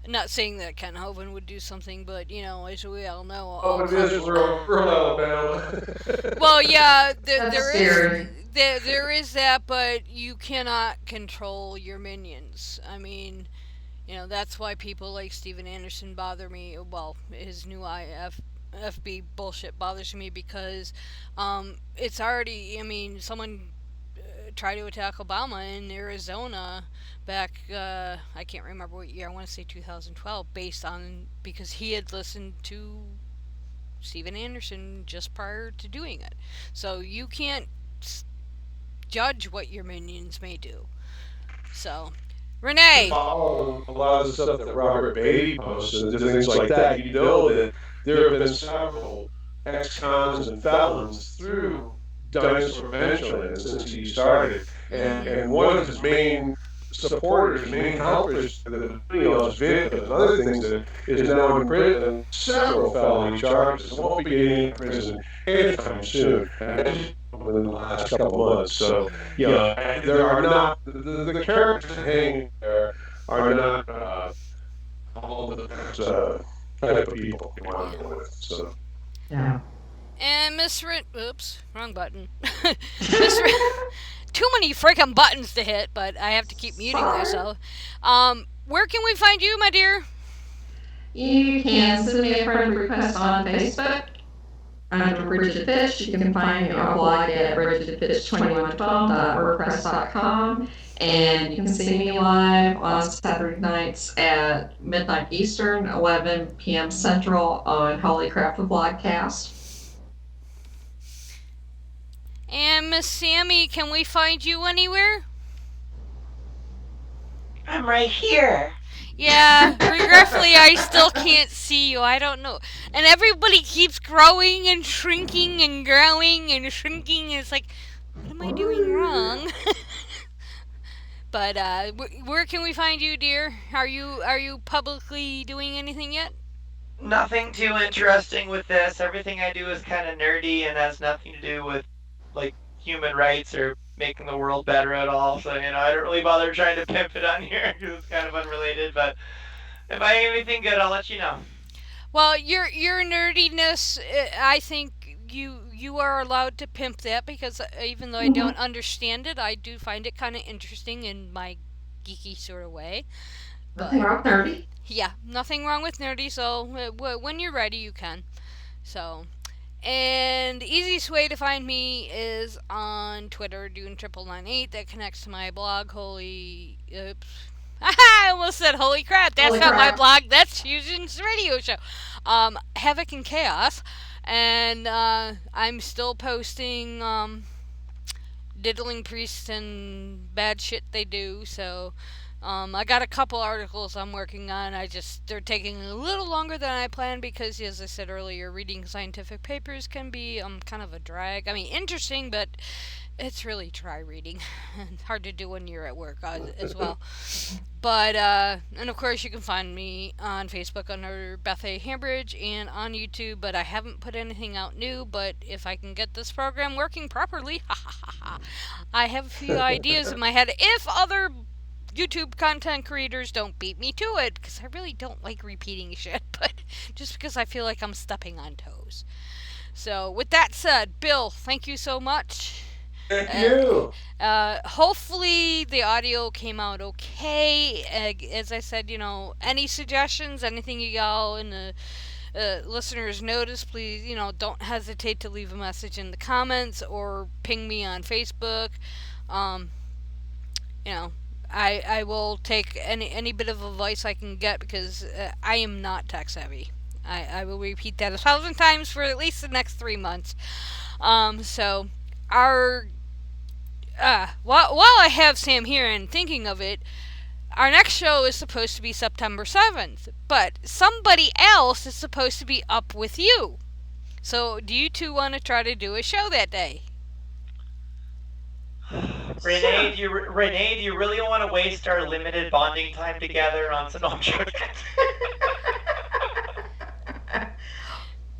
Not saying that Ken Hovind would do something, but as we all know, Oh, all but it is countries. rural Alabama. Well, yeah, That's there is scary. there is that, but you cannot control your minions. I mean, that's why people like Steven Anderson bother me. Well, his new FB bullshit bothers me because it's already. I mean, someone tried to attack Obama in Arizona back. I can't remember what year. I want to say 2012, based on because he had listened to Steven Anderson just prior to doing it. So you can't judge what your minions may do. So, To Renee. follow a lot of the stuff that Robert Beatty posts and things like that, you know that there have been several ex-cons and felons through Dinosaur Adventureland since he started. And one of his main supporters, main helpers that was doing all his videos and other things that is now in prison, several felony charges, won't be getting in prison anytime soon. Within the last couple of months. So, there are not the characters hanging there are not all the best type of people you want to Yeah. deal with. So, Yeah. And oops, wrong button. Miss Too many freaking buttons to hit, but I have to keep muting Sorry. myself. Where can we find you, my dear? You can send me a friend request on Facebook under Bridget Fitch. You can find me on blog at bridgetfitch2112.wordpress.com. And you can see me live on Saturday nights at midnight Eastern, 11 p.m. Central on Holy Crap the Blogcast. And Miss Sammy, can we find you anywhere? I'm right here. Yeah, regretfully, I still can't see you. I don't know. And everybody keeps growing and shrinking and growing and shrinking. And it's like, what am I doing wrong? But where can we find you, dear? Are you publicly doing anything yet? Nothing too interesting with this. Everything I do is kind of nerdy and has nothing to do with like human rights or making the world better at all. So I don't really bother trying to pimp it on here because it's kind of unrelated. But if I get anything good, I'll let you know. Well, your nerdiness, I think you are allowed to pimp that because even though I don't understand it, I do find it kind of interesting in my geeky sort of way. Nothing But wrong with nerdy. yeah, nothing wrong with nerdy. So when you're ready, you can. So. And the easiest way to find me is on Twitter, doing 9998. That connects to my blog, Holy. Oops. I almost said, holy crap, that's Holy not my crap. blog, that's Fusion's radio show. Havoc and Chaos. And I'm still posting diddling priests and bad shit they do. So I got a couple articles I'm working on. They're taking a little longer than I planned because, as I said earlier, reading scientific papers can be kind of a drag. I mean, interesting, but it's really dry reading and hard to do when you're at work as well. But and of course you can find me on Facebook under Beth A. Hambridge and on YouTube. But I haven't put anything out new. But if I can get this program working properly, I have a few ideas in my head. If other YouTube content creators don't beat me to it, because I really don't like repeating shit, but just because I feel like I'm stepping on toes. So with that said, Bill, thank you so much. Thank you. Hopefully the audio came out okay. As I said, any suggestions, anything you all in the listeners notice, please, don't hesitate to leave a message in the comments or ping me on Facebook. Um, you know, I will take any bit of advice I can get because I am not tech savvy. I will repeat that 1,000 times for at least the next 3 months. So our while I have Sam here and thinking of it, our next show is supposed to be September 7th, but somebody else is supposed to be up with you. So, do you two want to try to do a show that day? Renee, do you really want to waste our limited bonding time together on some? No, I'm joking.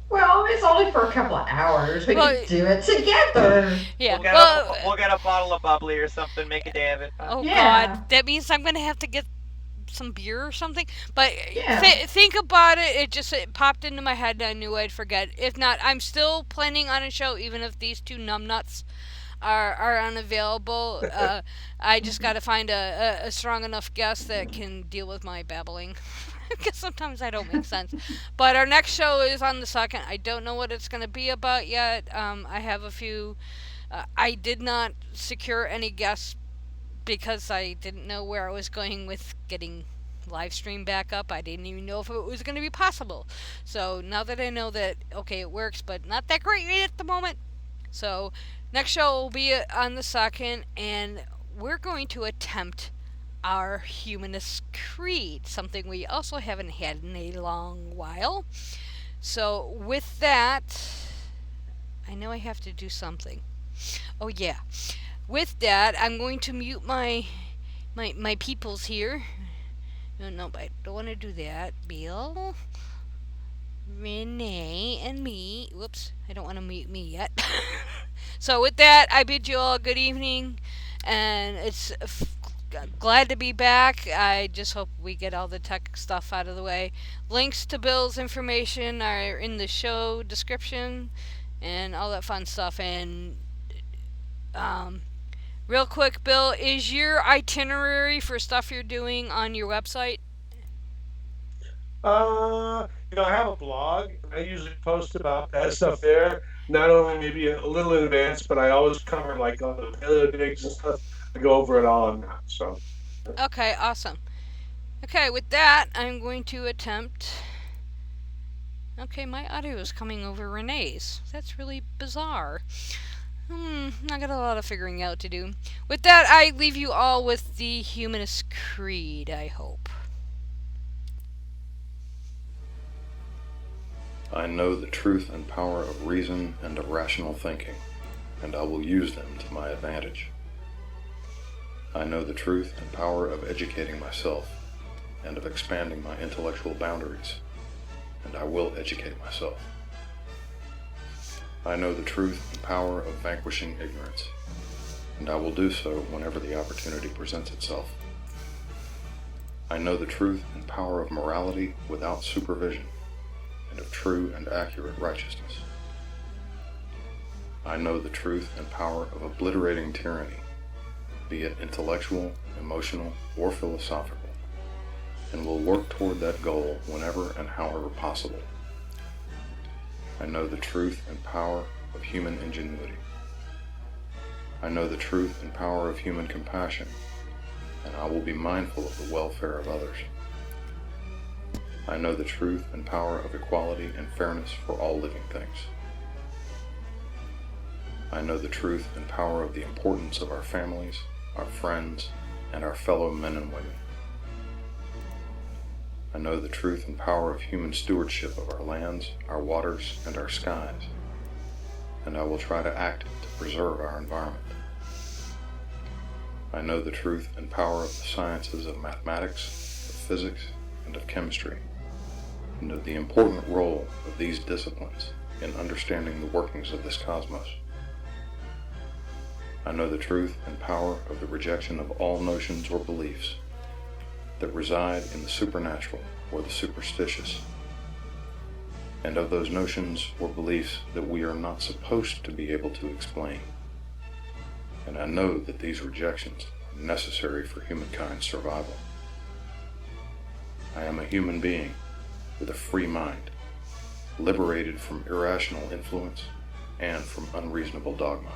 Well, it's only for a couple of hours. We Well, can do it together. Yeah. We'll get a bottle of bubbly or something. Make a day of it. Oh Yeah. God, that means I'm gonna have to get some beer or something. But Yeah. think about it. It popped into my head. And I knew I'd forget. If not, I'm still planning on a show, even if these two numbnuts are unavailable. I just got to find a strong enough guest that can deal with my babbling. Because sometimes I don't make sense. But our next show is on the 2nd. I don't know what it's going to be about yet. I have a few. I did not secure any guests because I didn't know where I was going with getting live stream back up. I didn't even know if it was going to be possible. So now that I know that, okay, it works, but not that great at the moment. So next show will be on the 2nd, and we're going to attempt our humanist creed, something we also haven't had in a long while. So with that, I know I have to do something. Oh yeah. With that, I'm going to mute my peoples here. No, I don't want to do that. Bill, Renee, and me. Whoops, I don't want to mute me yet. So with that, I bid you all good evening, and it's glad to be back. I just hope we get all the tech stuff out of the way. Links to Bill's information are in the show description and all that fun stuff. And real quick, Bill, is your itinerary for stuff you're doing on your website? I have a blog. I usually post about that stuff there. Not only maybe a little in advance, but I always cover like all the paleo digs and stuff. I go over it all on that. So Okay, awesome. Okay, with that, I'm going to attempt. Okay, my audio is coming over Renee's. That's really bizarre. I got a lot of figuring out to do. With that, I leave you all with the humanist creed, I hope. I know the truth and power of reason and of rational thinking, and I will use them to my advantage. I know the truth and power of educating myself and of expanding my intellectual boundaries, and I will educate myself. I know the truth and power of vanquishing ignorance, and I will do so whenever the opportunity presents itself. I know the truth and power of morality without supervision, and of true and accurate righteousness. I know the truth and power of obliterating tyranny, be it intellectual, emotional, or philosophical, and will work toward that goal whenever and however possible. I know the truth and power of human ingenuity. I know the truth and power of human compassion, and I will be mindful of the welfare of others. I know the truth and power of equality and fairness for all living things. I know the truth and power of the importance of our families, our friends, and our fellow men and women. I know the truth and power of human stewardship of our lands, our waters, and our skies, and I will try to act to preserve our environment. I know the truth and power of the sciences of mathematics, of physics, and of chemistry, and of the important role of these disciplines in understanding the workings of this cosmos. I know the truth and power of the rejection of all notions or beliefs that reside in the supernatural or the superstitious, and of those notions or beliefs that we are not supposed to be able to explain. And I know that these rejections are necessary for humankind's survival. I am a human being with a free mind, liberated from irrational influence and from unreasonable dogma.